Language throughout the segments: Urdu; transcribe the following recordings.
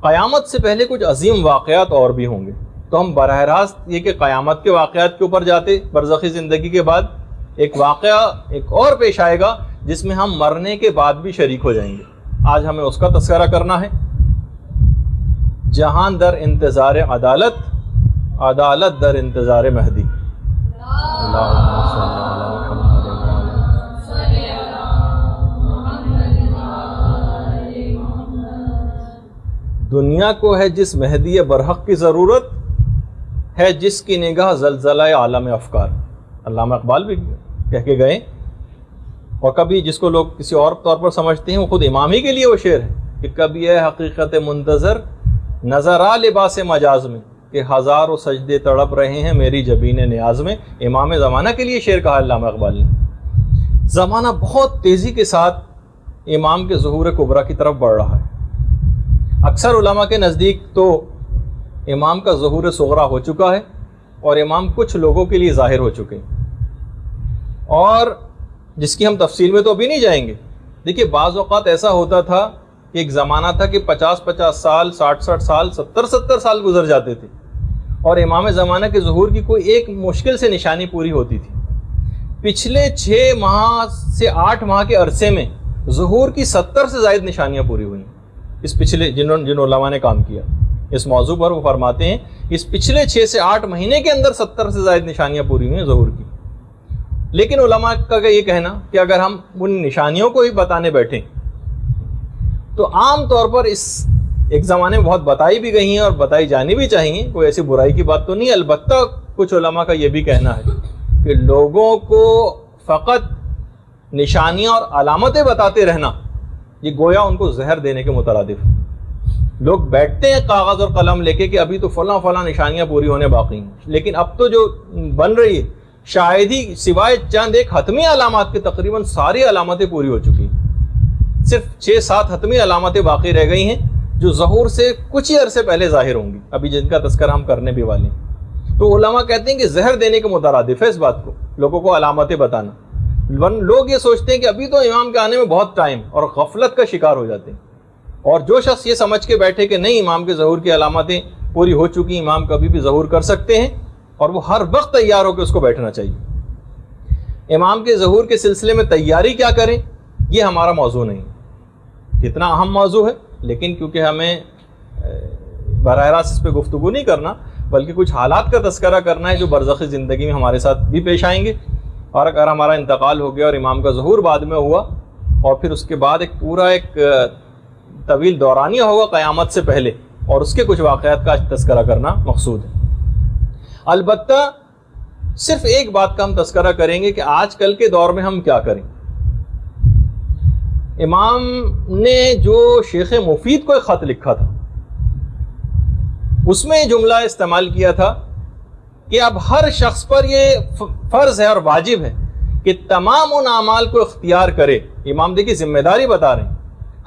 قیامت سے پہلے کچھ عظیم واقعات اور بھی ہوں گے، تو ہم براہ راست یہ کہ قیامت کے واقعات کے اوپر جاتے، برزخی زندگی کے بعد ایک واقعہ ایک اور پیش آئے گا جس میں ہم مرنے کے بعد بھی شریک ہو جائیں گے. آج ہمیں اس کا تذکرہ کرنا ہے. جہان در انتظار عدالت، عدالت در انتظار مہدی. اللہم صلی علی محمد. دنیا کو ہے جس مہدی برحق کی ضرورت، ہے جس کی نگاہ زلزلہ عالم افکار. علامہ اقبال بھی کہہ کے گئے، اور کبھی جس کو لوگ کسی اور طور پر سمجھتے ہیں وہ خود امام ہی کے لیے وہ شعر ہے کہ کبھی ہے حقیقت منتظر نظر آ لباس مجاز میں، کہ ہزاروں سجدے تڑپ رہے ہیں میری جبین نیاز میں. امام زمانہ کے لیے شعر کہا علامہ اقبال نے. زمانہ بہت تیزی کے ساتھ امام کے ظہور کبریٰ کی طرف بڑھ رہا ہے. اکثر علماء کے نزدیک تو امام کا ظہور صغریٰ ہو چکا ہے اور امام کچھ لوگوں کے لیے ظاہر ہو چکے ہیں، اور جس کی ہم تفصیل میں تو ابھی نہیں جائیں گے. دیکھیے بعض اوقات ایسا ہوتا تھا کہ ایک زمانہ تھا کہ 50 سال 60 سال 70 سال گزر جاتے تھے اور امام زمانہ کے ظہور کی کوئی ایک مشکل سے نشانی پوری ہوتی تھی. پچھلے 6 ماہ سے 8 ماہ کے عرصے میں ظہور کی 70 سے زائد نشانیاں پوری ہوئیں. اس پچھلے جن علماء نے کام کیا اس موضوع پر وہ فرماتے ہیں اس پچھلے 6 سے 8 مہینے کے اندر 70 سے زائد نشانیاں پوری ہوئی ہیں ظہور کی. لیکن علماء کا یہ کہنا کہ اگر ہم ان نشانیوں کو ہی بتانے بیٹھیں تو عام طور پر اس ایک زمانے میں بہت بتائی بھی گئی ہیں اور بتائی جانی بھی چاہیے، کوئی ایسی برائی کی بات تو نہیں. البتہ کچھ علماء کا یہ بھی کہنا ہے کہ لوگوں کو فقط نشانیاں اور علامتیں بتاتے رہنا یہ گویا ان کو زہر دینے کے مترادف. لوگ بیٹھتے ہیں کاغذ اور قلم لے کے کہ ابھی تو فلاں نشانیاں پوری ہونے باقی ہیں، لیکن اب تو جو بن رہی ہے شاید ہی سوائے چند ایک حتمی علامات کے تقریباً ساری علامتیں پوری ہو چکی ہیں. صرف 6-7 حتمی علامتیں باقی رہ گئی ہیں جو ظہور سے کچھ ہی عرصے پہلے ظاہر ہوں گی، ابھی جن کا تذکرہ ہم کرنے بھی والے ہیں. تو علماء کہتے ہیں کہ زہر دینے کے مترادف ہے اس بات کو، لوگوں کو علامتیں بتانا. لوگ یہ سوچتے ہیں کہ ابھی تو امام کے آنے میں بہت ٹائم، اور غفلت کا شکار ہو جاتے ہیں. اور جو شخص یہ سمجھ کے بیٹھے کہ نہیں امام کے ظہور کی علامتیں پوری ہو چکی، امام کبھی بھی ظہور کر سکتے ہیں، اور وہ ہر وقت تیار ہو کے اس کو بیٹھنا چاہیے. امام کے ظہور کے سلسلے میں تیاری کیا کریں یہ ہمارا موضوع نہیں، کتنا اہم موضوع ہے، لیکن کیونکہ ہمیں براہ راست اس پہ گفتگو نہیں کرنا بلکہ کچھ حالات کا تذکرہ کرنا ہے جو برزخی زندگی میں ہمارے ساتھ بھی پیش آئیں گے. اور اگر ہمارا انتقال ہو گیا اور امام کا ظہور بعد میں ہوا اور پھر اس کے بعد ایک طویل دورانیہ ہوگا قیامت سے پہلے، اور اس کے کچھ واقعات کا تذکرہ کرنا مقصود ہے. البتہ صرف ایک بات کا ہم تذکرہ کریں گے کہ آج کل کے دور میں ہم کیا کریں. امام نے جو شیخ مفید کو ایک خط لکھا تھا اس میں یہ جملہ استعمال کیا تھا کہ اب ہر شخص پر یہ فرض ہے اور واجب ہے کہ تمام ان اعمال کو اختیار کرے. امام دیکھیے ذمہ داری بتا رہے ہیں،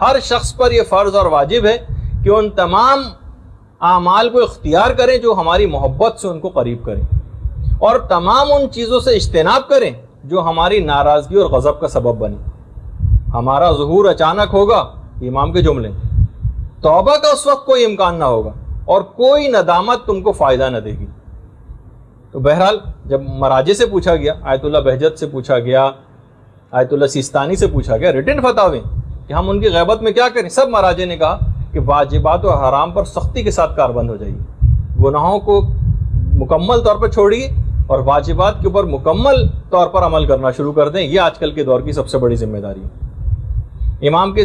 ہر شخص پر یہ فرض اور واجب ہے کہ ان تمام اعمال کو اختیار کریں جو ہماری محبت سے ان کو قریب کریں، اور تمام ان چیزوں سے اجتناب کریں جو ہماری ناراضگی اور غضب کا سبب بنے. ہمارا ظہور اچانک ہوگا، امام کے جملے، توبہ کا اس وقت کوئی امکان نہ ہوگا اور کوئی ندامت تم کو فائدہ نہ دے گی. تو بہرحال جب مراجع سے پوچھا گیا، آیت اللہ بہجت سے پوچھا گیا، آیت اللہ سیستانی سے پوچھا گیا ریٹن فتاوی کہ ہم ان کی غیبت میں کیا کریں، سب مراجع نے کہا کہ واجبات و حرام پر سختی کے ساتھ کاربند ہو جائیے، گناہوں کو مکمل طور پر چھوڑیے اور واجبات کے اوپر مکمل طور پر عمل کرنا شروع کر دیں. یہ آج کل کے دور کی سب سے بڑی ذمہ داری ہے. امام کے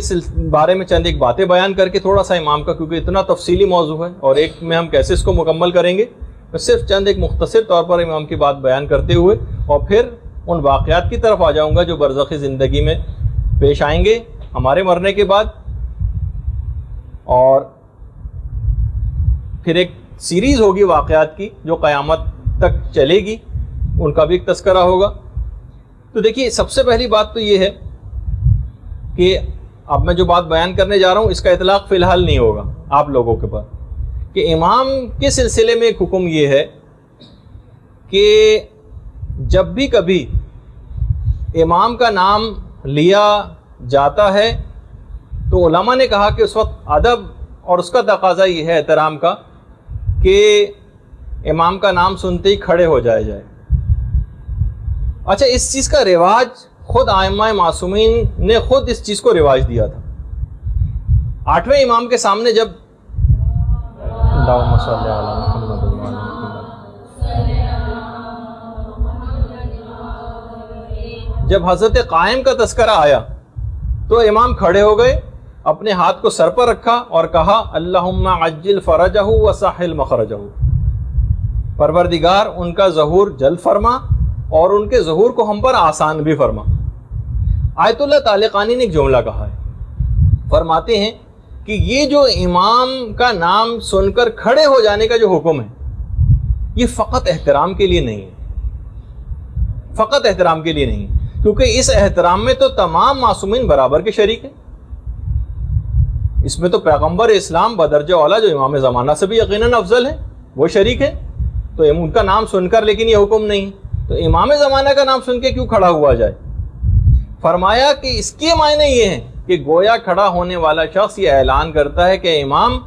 بارے میں چند ایک باتیں بیان کر کے تھوڑا سا امام کا، کیونکہ اتنا تفصیلی موضوع ہے اور ایک میں ہم کیسے اس کو مکمل کریں گے، میں صرف چند ایک مختصر طور پر امام کی بات بیان کرتے ہوئے اور پھر ان واقعات کی طرف آ جاؤں گا جو برزخی زندگی میں پیش آئیں گے ہمارے مرنے کے بعد، اور پھر ایک سیریز ہوگی واقعات کی جو قیامت تک چلے گی، ان کا بھی ایک تذکرہ ہوگا. تو دیکھیے سب سے پہلی بات تو یہ ہے کہ اب میں جو بات بیان کرنے جا رہا ہوں اس کا اطلاق فی الحال نہیں ہوگا آپ لوگوں کے پاس، کہ امام کے سلسلے میں ایک حکم یہ ہے کہ جب بھی کبھی امام کا نام لیا جاتا ہے تو علماء نے کہا کہ اس وقت ادب اور اس کا تقاضا یہ ہے احترام کا کہ امام کا نام سنتے ہی کھڑے ہو جائے. اچھا، اس چیز کا رواج خود ائمہ معصومین نے خود اس چیز کو رواج دیا تھا. 8ویں امام کے سامنے جب اللہم صلی علی محمد جب حضرت قائم کا تذکرہ آیا تو امام کھڑے ہو گئے، اپنے ہاتھ کو سر پر رکھا اور کہا اللہم عجل فرجہ وسہل مخرجہ، پروردگار ان کا ظہور جلد فرما اور ان کے ظہور کو ہم پر آسان بھی فرما. آیت اللہ طالقانی نے ایک جملہ کہا ہے، فرماتے ہیں کہ یہ جو امام کا نام سن کر کھڑے ہو جانے کا جو حکم ہے یہ فقط احترام کے لیے نہیں ہے، فقط احترام کے لیے نہیں، کیونکہ اس احترام میں تو تمام معصومین برابر کے شریک ہیں. اس میں تو پیغمبر اسلام بدرجہ اولیٰ جو امام زمانہ سے بھی یقیناً افضل ہیں وہ شریک ہیں، تو ان کا نام سن کر لیکن یہ حکم نہیں، تو امام زمانہ کا نام سن کے کیوں کھڑا ہوا جائے؟ فرمایا کہ اس کے معنی یہ ہیں کہ گویا کھڑا ہونے والا شخص یہ اعلان کرتا ہے کہ امام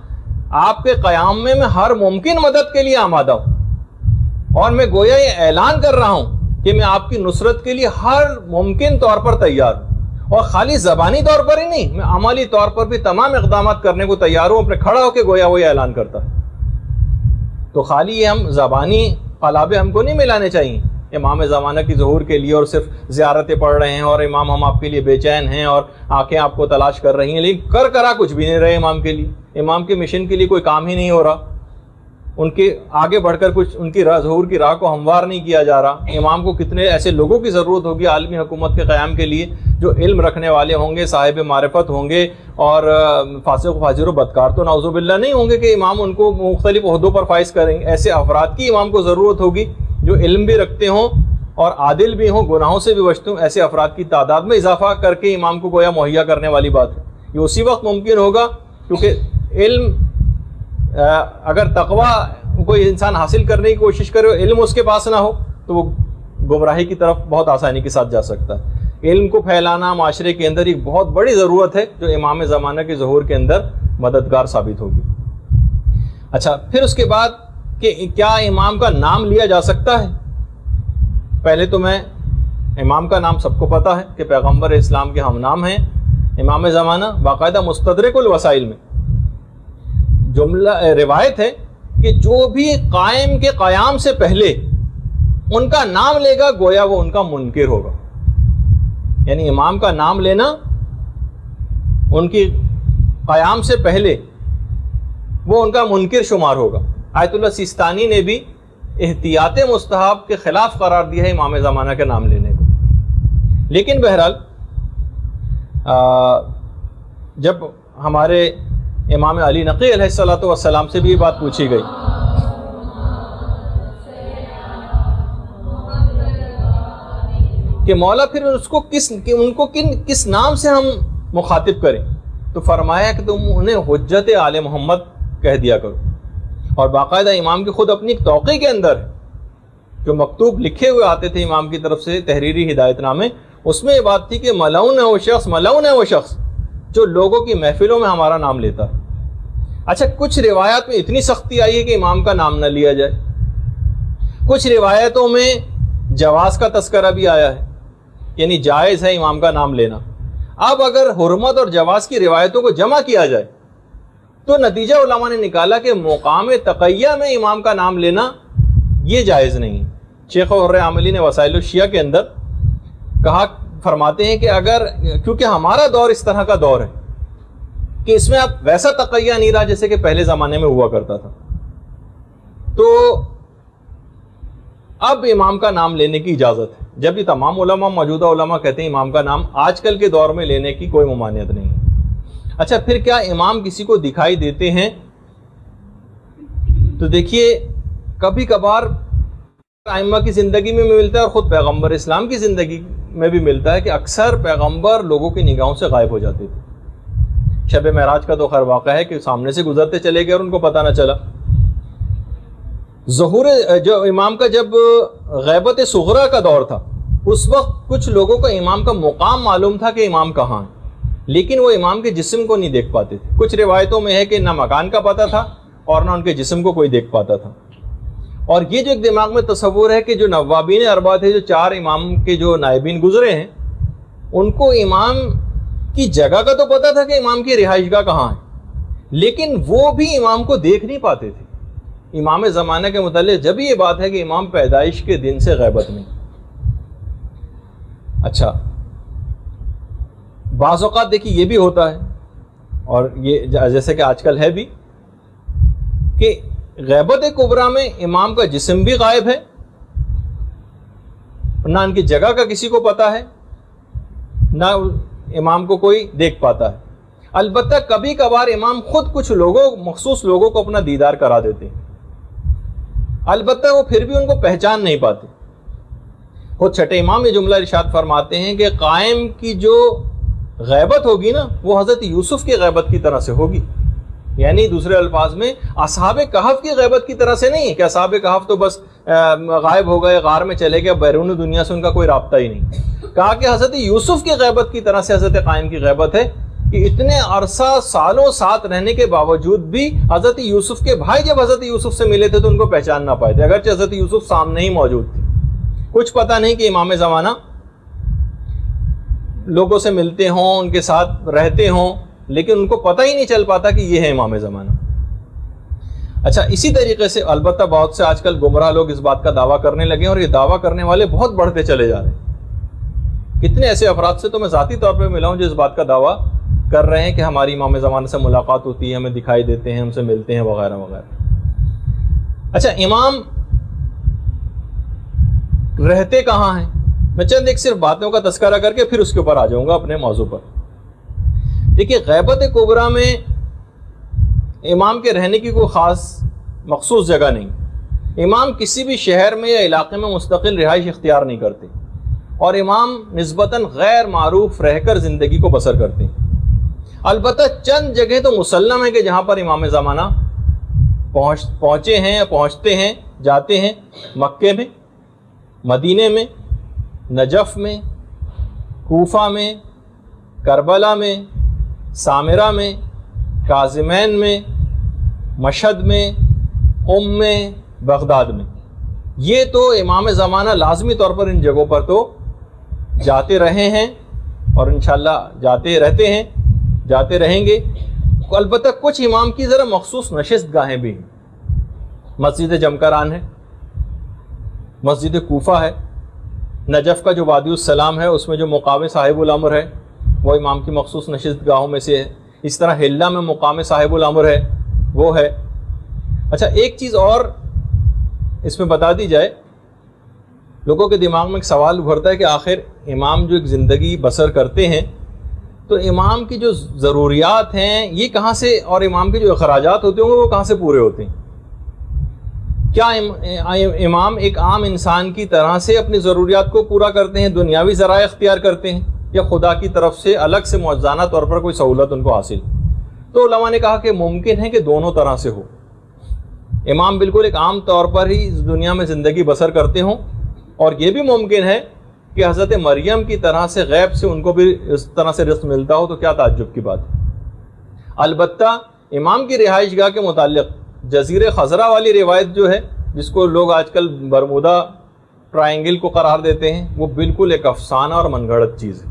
آپ کے قیام میں ہر ممکن مدد کے لیے آمادہ ہوں، اور میں گویا یہ اعلان کر رہا ہوں کہ میں آپ کی نصرت کے لیے ہر ممکن طور پر تیار ہوں، اور خالی زبانی طور پر ہی نہیں، میں عملی طور پر بھی تمام اقدامات کرنے کو تیار ہوں. اپنے کھڑا ہو کے گویا وہ یہ اعلان کرتا ہے. تو خالی یہ ہم زبانی قلابے ہم کو نہیں ملانے چاہیے امام زمانہ کی ظہور کے لیے، اور صرف زیارتیں پڑھ رہے ہیں اور امام ہم آپ کے لیے بے چین ہیں اور آنکھیں آپ کو تلاش کر رہی ہیں، لیکن کرا کچھ بھی نہیں رہے امام کے لیے، امام کے مشن کے لیے کوئی کام ہی نہیں ہو رہا، ان کے آگے بڑھ کر کچھ ان کی ظہور کی راہ کو ہموار نہیں کیا جا رہا. امام کو کتنے ایسے لوگوں کی ضرورت ہوگی عالمی حکومت کے قیام کے لیے جو علم رکھنے والے ہوں گے، صاحب معرفت ہوں گے، اور فاسق و فاجر و بدکار تو نعوذ باللہ نہیں ہوں گے کہ امام ان کو مختلف عہدوں پر فائز کریں گے. ایسے افراد کی امام کو ضرورت ہوگی جو علم بھی رکھتے ہوں اور عادل بھی ہوں، گناہوں سے بھی بچتے ہوں. ایسے افراد کی تعداد میں اضافہ کر کے امام کو گویا مہیا کرنے والی بات ہے. یہ اسی وقت ممکن ہوگا کیونکہ علم اگر تقوی کوئی انسان حاصل کرنے کی کوشش کرے، علم اس کے پاس نہ ہو تو وہ گمراہی کی طرف بہت آسانی کے ساتھ جا سکتا ہے. علم کو پھیلانا معاشرے کے اندر ایک بہت بڑی ضرورت ہے جو امام زمانہ کے ظہور کے اندر مددگار ثابت ہوگی. اچھا، پھر اس کے بعد کہ کیا امام کا نام لیا جا سکتا ہے؟ پہلے تو میں امام کا نام سب کو پتا ہے کہ پیغمبر اسلام کے ہم نام ہیں امام زمانہ. باقاعدہ مستدرک الوسائل میں جملہ روایت ہے کہ جو بھی قائم کے قیام سے پہلے ان کا نام لے گا گویا وہ ان کا منکر ہوگا. یعنی امام کا نام لینا ان کی قیام سے پہلے وہ ان کا منکر شمار ہوگا. آیت اللہ سیستانی نے بھی احتیاط مستحب کے خلاف قرار دیا ہے امام زمانہ کے نام لینے کو. لیکن بہرحال جب ہمارے امام علی نقی علیہ الصلوۃ والسلام سے بھی یہ بات پوچھی گئی کہ مولا پھر ان کو کس نام سے ہم مخاطب کریں، تو فرمایا کہ تم انہیں حجت آل محمد کہہ دیا کرو. اور باقاعدہ امام کی خود اپنی ایک توقیع کے اندر جو مکتوب لکھے ہوئے آتے تھے امام کی طرف سے تحریری ہدایت نامے، اس میں یہ بات تھی کہ ملعون ہے وہ شخص جو لوگوں کی محفلوں میں ہمارا نام لیتا ہے. اچھا، کچھ روایات میں اتنی سختی آئی ہے کہ امام کا نام نہ لیا جائے، کچھ روایتوں میں جواز کا تذکرہ بھی آیا ہے، یعنی جائز ہے امام کا نام لینا. اب اگر حرمت اور جواز کی روایتوں کو جمع کیا جائے تو نتیجہ علماء نے نکالا کہ مقام تقیہ میں امام کا نام لینا یہ جائز نہیں. شیخ حر عاملی نے وسائل الشیعہ کے اندر فرماتے ہیں کہ اگر کیونکہ ہمارا دور اس طرح کا دور ہے کہ اس میں اب ویسا تقیہ نہیں رہا جیسے کہ پہلے زمانے میں ہوا کرتا تھا، تو اب امام کا نام لینے کی اجازت ہے. جب یہ تمام علماء موجودہ علماء کہتے ہیں امام کا نام آج کل کے دور میں لینے کی کوئی ممانعت نہیں. اچھا، پھر کیا امام کسی کو دکھائی دیتے ہیں؟ تو دیکھیے، کبھی کبھار ائمہ کی زندگی میں ملتا ہے اور خود پیغمبر اسلام کی زندگی میں بھی ملتا ہے کہ اکثر پیغمبر لوگوں کی نگاہوں سے غائب ہو جاتے تھے. شب معراج کا تو خیر واقعہ ہے کہ سامنے سے گزرتے چلے گئے اور ان کو پتہ نہ چلا. ظہور جو امام کا جب غیبت صغریٰ کا دور تھا اس وقت کچھ لوگوں کو امام کا مقام معلوم تھا کہ امام کہاں ہے. لیکن وہ امام کے جسم کو نہیں دیکھ پاتے تھے. کچھ روایتوں میں ہے کہ نہ مکان کا پتہ تھا اور نہ ان کے جسم کو کوئی دیکھ پاتا تھا. اور یہ جو ایک دماغ میں تصور ہے کہ جو نوابین اربعہ تھے، جو 4 امام کے جو نائبین گزرے ہیں، ان کو امام کی جگہ کا تو پتہ تھا کہ امام کی رہائش گاہ کہاں ہے، لیکن وہ بھی امام کو دیکھ نہیں پاتے تھے. امام زمانہ کے متعلق جب یہ بات ہے کہ امام پیدائش کے دن سے غیبت میں. اچھا، بعض اوقات دیکھیے یہ بھی ہوتا ہے، اور یہ جیسے کہ آج کل ہے بھی، کہ غیبت کبریٰ میں امام کا جسم بھی غائب ہے، نہ ان کی جگہ کا کسی کو پتہ ہے، نہ امام کو کوئی دیکھ پاتا ہے. البتہ کبھی کبھار امام خود کچھ مخصوص لوگوں کو اپنا دیدار کرا دیتے ہیں، البتہ وہ پھر بھی ان کو پہچان نہیں پاتے. خود چھٹے امام یہ جملہ ارشاد فرماتے ہیں کہ قائم کی جو غیبت ہوگی نا، وہ حضرت یوسف کی غیبت کی طرح سے ہوگی. یعنی دوسرے الفاظ میں اصحاب کہف کی غیبت کی طرح سے نہیں کہ اصحاب کہف تو بس غائب ہو گئے، غار میں چلے گئے، بیرون دنیا سے ان کا کوئی رابطہ ہی نہیں. کہا کہ حضرت یوسف کی غیبت کی طرح سے حضرت قائم کی غیبت ہے، کہ اتنے عرصہ سالوں ساتھ رہنے کے باوجود بھی حضرت یوسف کے بھائی جب حضرت یوسف سے ملے تھے تو ان کو پہچان نہ پائے تھے، اگرچہ حضرت یوسف سامنے ہی موجود تھے. کچھ پتہ نہیں کہ امام زمانہ لوگوں سے ملتے ہوں، ان کے ساتھ رہتے ہوں، لیکن ان کو پتہ ہی نہیں چل پاتا کہ یہ ہے امام زمانہ. اچھا، اسی طریقے سے البتہ بہت سے آج کل گمراہ لوگ اس بات کا دعویٰ کرنے لگے ہیں، اور یہ دعویٰ کرنے والے بہت بڑھتے چلے جا رہے ہیں. کتنے ایسے افراد سے تو میں ذاتی طور پہ ملا ہوں جو اس بات کا دعویٰ کر رہے ہیں کہ ہماری امام زمانہ سے ملاقات ہوتی ہے، ہمیں دکھائی دیتے ہیں، ہم سے ملتے ہیں، وغیرہ وغیرہ. اچھا، امام رہتے کہاں ہیں؟ میں چند ایک صرف باتوں کا تذکرہ کر کے پھر اس کے اوپر آ جاؤں گا اپنے موضوع پر. دیکھیے، غیبت کبریٰ میں امام کے رہنے کی کوئی خاص مخصوص جگہ نہیں. امام کسی بھی شہر میں یا علاقے میں مستقل رہائش اختیار نہیں کرتے، اور امام نسبتاً غیر معروف رہ کر زندگی کو بسر کرتے ہیں. البتہ چند جگہ تو مسلم ہے کہ جہاں پر امام زمانہ پہنچے ہیں، پہنچتے ہیں، جاتے ہیں. مکے میں، مدینے میں، نجف میں، کوفہ میں، کربلا میں، سامرہ میں، کاظمین میں، مشہد میں، قم میں، بغداد میں. یہ تو امام زمانہ لازمی طور پر ان جگہوں پر تو جاتے رہے ہیں، اور انشاءاللہ جاتے رہتے ہیں، جاتے رہیں گے. البتہ کچھ امام کی ذرا مخصوص نشست گاہیں بھی ہیں. مسجد جمکران ہے، مسجد کوفہ ہے، نجف کا جو وادی السلام ہے اس میں جو مقام صاحب الامر ہے وہ امام کی مخصوص نشست گاہوں میں سے ہے. اس طرح حلہ میں مقام صاحب الامر ہے، وہ ہے. اچھا، ایک چیز اور اس میں بتا دی جائے. لوگوں کے دماغ میں ایک سوال ابھرتا ہے کہ آخر امام جو ایک زندگی بسر کرتے ہیں تو امام کی جو ضروریات ہیں یہ کہاں سے، اور امام کے جو اخراجات ہوتے ہوں گے وہ کہاں سے پورے ہوتے ہیں؟ کیا امام ایک عام انسان کی طرح سے اپنی ضروریات کو پورا کرتے ہیں، دنیاوی ذرائع اختیار کرتے ہیں، یا خدا کی طرف سے الگ سے معجزانہ طور پر کوئی سہولت ان کو حاصل؟ تو علماء نے کہا کہ ممکن ہے کہ دونوں طرح سے ہو. امام بالکل ایک عام طور پر ہی اس دنیا میں زندگی بسر کرتے ہوں، اور یہ بھی ممکن ہے کہ حضرت مریم کی طرح سے غیب سے ان کو بھی اس طرح سے رزق ملتا ہو، تو کیا تعجب کی بات ہے. البتہ امام کی رہائش گاہ کے متعلق جزیرے خضرہ والی روایت جو ہے، جس کو لوگ آج کل برمودا ٹرائنگل کو قرار دیتے ہیں، وہ بالکل ایک افسانہ اور من گھڑت چیز ہے.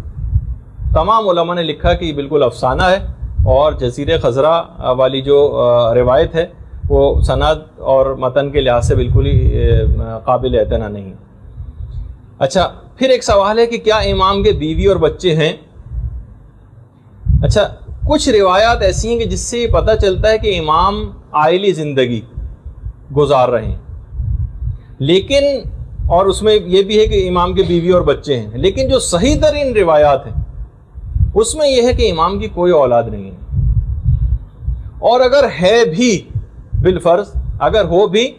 تمام علماء نے لکھا کہ یہ بالکل افسانہ ہے، اور جزیرے خضرہ والی جو روایت ہے وہ سند اور متن کے لحاظ سے بالکل ہی قابل اعتنا نہیں. اچھا، پھر ایک سوال ہے کہ کیا امام کے بیوی اور بچے ہیں؟ اچھا، کچھ روایات ایسی ہیں کہ جس سے یہ پتہ چلتا ہے کہ امام عائلی زندگی گزار رہے ہیں، لیکن اور اس میں یہ بھی ہے کہ امام کے بیوی اور بچے ہیں، لیکن جو صحیح ترین روایات ہیں اس میں یہ ہے کہ امام کی کوئی اولاد نہیں ہے، اور اگر ہے بھی بالفرض اگر ہو بھی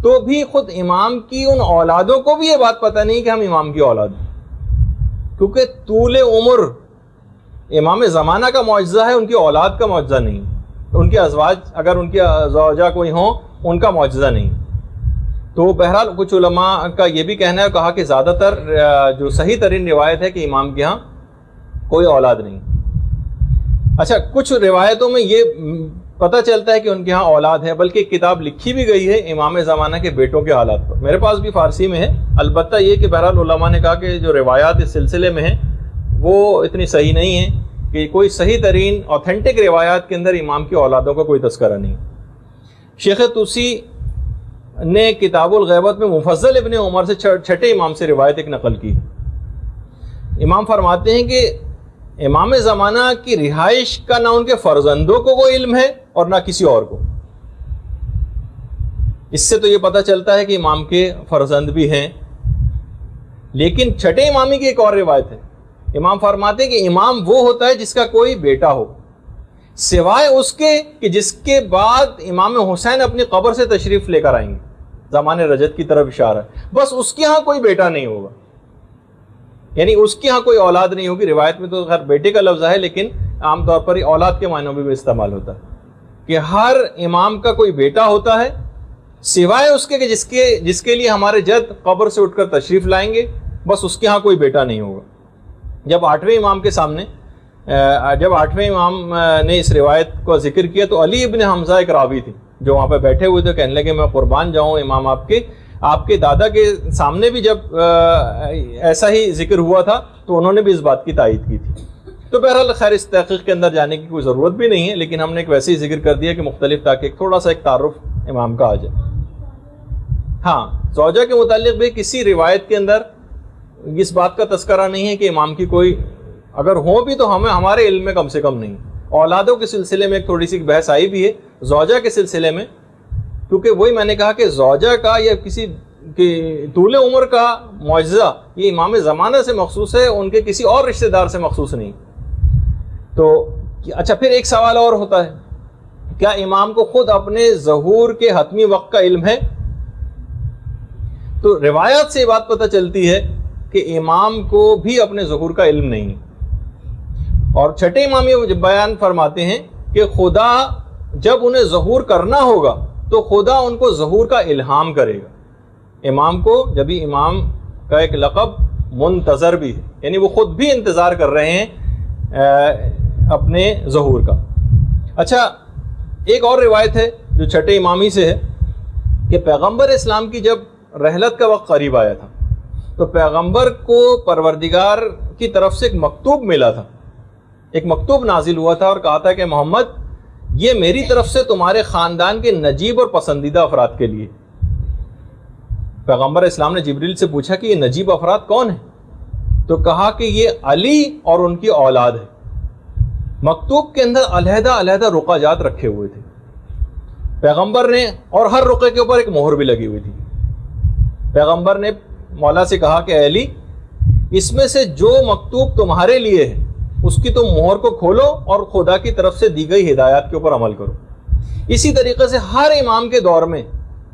تو بھی خود امام کی ان اولادوں کو بھی یہ بات پتہ نہیں کہ ہم امام کی اولاد ہیں، کیونکہ طول عمر امام زمانہ کا معجزہ ہے، ان کی اولاد کا معجزہ نہیں. ان کے ازواج اگر ان کی زوجہ کوئی ہوں ان کا معجزہ نہیں. تو بہرحال کچھ علماء کا یہ بھی کہنا ہے، کہا کہ زیادہ تر جو صحیح ترین روایت ہے کہ امام کے ہاں کوئی اولاد نہیں. اچھا کچھ روایتوں میں یہ پتہ چلتا ہے کہ ان کے ہاں اولاد ہے، بلکہ ایک کتاب لکھی بھی گئی ہے امام زمانہ کے بیٹوں کے حالات پر، میرے پاس بھی فارسی میں ہے، البتہ یہ کہ بہرحال علماء نے کہا کہ جو روایات اس سلسلے میں ہیں وہ اتنی صحیح نہیں ہیں، کہ کوئی صحیح ترین اوتھینٹک روایات کے اندر امام کی اولادوں کا کوئی تذکرہ نہیں۔ شیخ طوسی نے کتاب الغیبت میں مفضل ابن عمر سے چھٹے امام سے روایت ایک نقل کی۔ امام فرماتے ہیں کہ امام زمانہ کی رہائش کا نہ ان کے فرزندوں کو وہ علم ہے اور نہ کسی اور کو۔ اس سے تو یہ پتہ چلتا ہے کہ امام کے فرزند بھی ہیں، لیکن چھٹے امامی کی ایک اور روایت ہے۔ امام فرماتے ہیں کہ امام وہ ہوتا ہے جس کا کوئی بیٹا ہو، سوائے اس کے کہ جس کے بعد امام حسین اپنی قبر سے تشریف لے کر آئیں گے، زمان رجت کی طرف اشارہ ہے، بس اس کے ہاں کوئی بیٹا نہیں ہوگا، یعنی اس کے ہاں کوئی اولاد نہیں ہوگی۔ روایت میں تو خیر بیٹے کا لفظ ہے، لیکن عام طور پر اولاد کے معنوں میں بھی استعمال ہوتا ہے کہ ہر امام کا کوئی بیٹا ہوتا ہے، سوائے اس کے کہ جس کے لیے ہمارے جد قبر سے اٹھ کر تشریف لائیں گے، بس اس کے ہاں کوئی بیٹا نہیں ہوگا۔ جب آٹھویں امام نے اس روایت کو ذکر کیا تو علی ابن حمزہ ایک راوی تھے جو وہاں پہ بیٹھے ہوئے تھے، کہنے لگے میں قربان جاؤں امام آپ کے دادا کے سامنے بھی جب ایسا ہی ذکر ہوا تھا تو انہوں نے بھی اس بات کی تائید کی تھی۔ تو بہرحال خیر اس تحقیق کے اندر جانے کی کوئی ضرورت بھی نہیں ہے، لیکن ہم نے ایک ویسے ہی ذکر کر دیا کہ مختلف تاکہ تھوڑا سا ایک تعارف امام کا آ جائے۔ ہاں زوجہ کے متعلق بھی کسی روایت کے اندر اس بات کا تذکرہ نہیں ہے کہ امام کی کوئی، اگر ہوں بھی تو ہمارے علم میں کم سے کم نہیں۔ اولادوں کے سلسلے میں ایک تھوڑی سی بحث آئی بھی ہے، زوجہ کے سلسلے میں، کیونکہ وہی میں نے کہا کہ زوجہ کا یا کسی طول عمر کا معجزہ یہ امام زمانہ سے مخصوص ہے، ان کے کسی اور رشتہ دار سے مخصوص نہیں۔ تو اچھا پھر ایک سوال اور ہوتا ہے، کیا امام کو خود اپنے ظہور کے حتمی وقت کا علم ہے؟ تو روایات سے یہ بات پتہ چلتی ہے کہ امام کو بھی اپنے ظہور کا علم نہیں، اور چھٹے امام یہ بیان فرماتے ہیں کہ خدا جب انہیں ظہور کرنا ہوگا تو خدا ان کو ظہور کا الہام کرے گا۔ امام کو جبھی امام کا ایک لقب منتظر بھی ہے، یعنی وہ خود بھی انتظار کر رہے ہیں اپنے ظہور کا۔ اچھا ایک اور روایت ہے جو چھٹے امامی سے ہے کہ پیغمبر اسلام کی جب رحلت کا وقت قریب آیا تھا تو پیغمبر کو پروردگار کی طرف سے ایک مکتوب ملا تھا، ایک مکتوب نازل ہوا تھا اور کہا تھا کہ محمد یہ میری طرف سے تمہارے خاندان کے نجیب اور پسندیدہ افراد کے لیے۔ پیغمبر اسلام نے جبریل سے پوچھا کہ یہ نجیب افراد کون ہیں؟ تو کہا کہ یہ علی اور ان کی اولاد ہے۔ مکتوب کے اندر علیحدہ علیحدہ رقعہ جات رکھے ہوئے تھے پیغمبر نے، اور ہر رقعے کے اوپر ایک مہر بھی لگی ہوئی تھی۔ پیغمبر نے مولا سے کہا کہ اے علی اس میں سے جو مکتوب تمہارے لیے ہے اس کی تم مہر کو کھولو اور خدا کی طرف سے دی گئی ہدایات کے اوپر عمل کرو۔ اسی طریقے سے ہر امام کے دور میں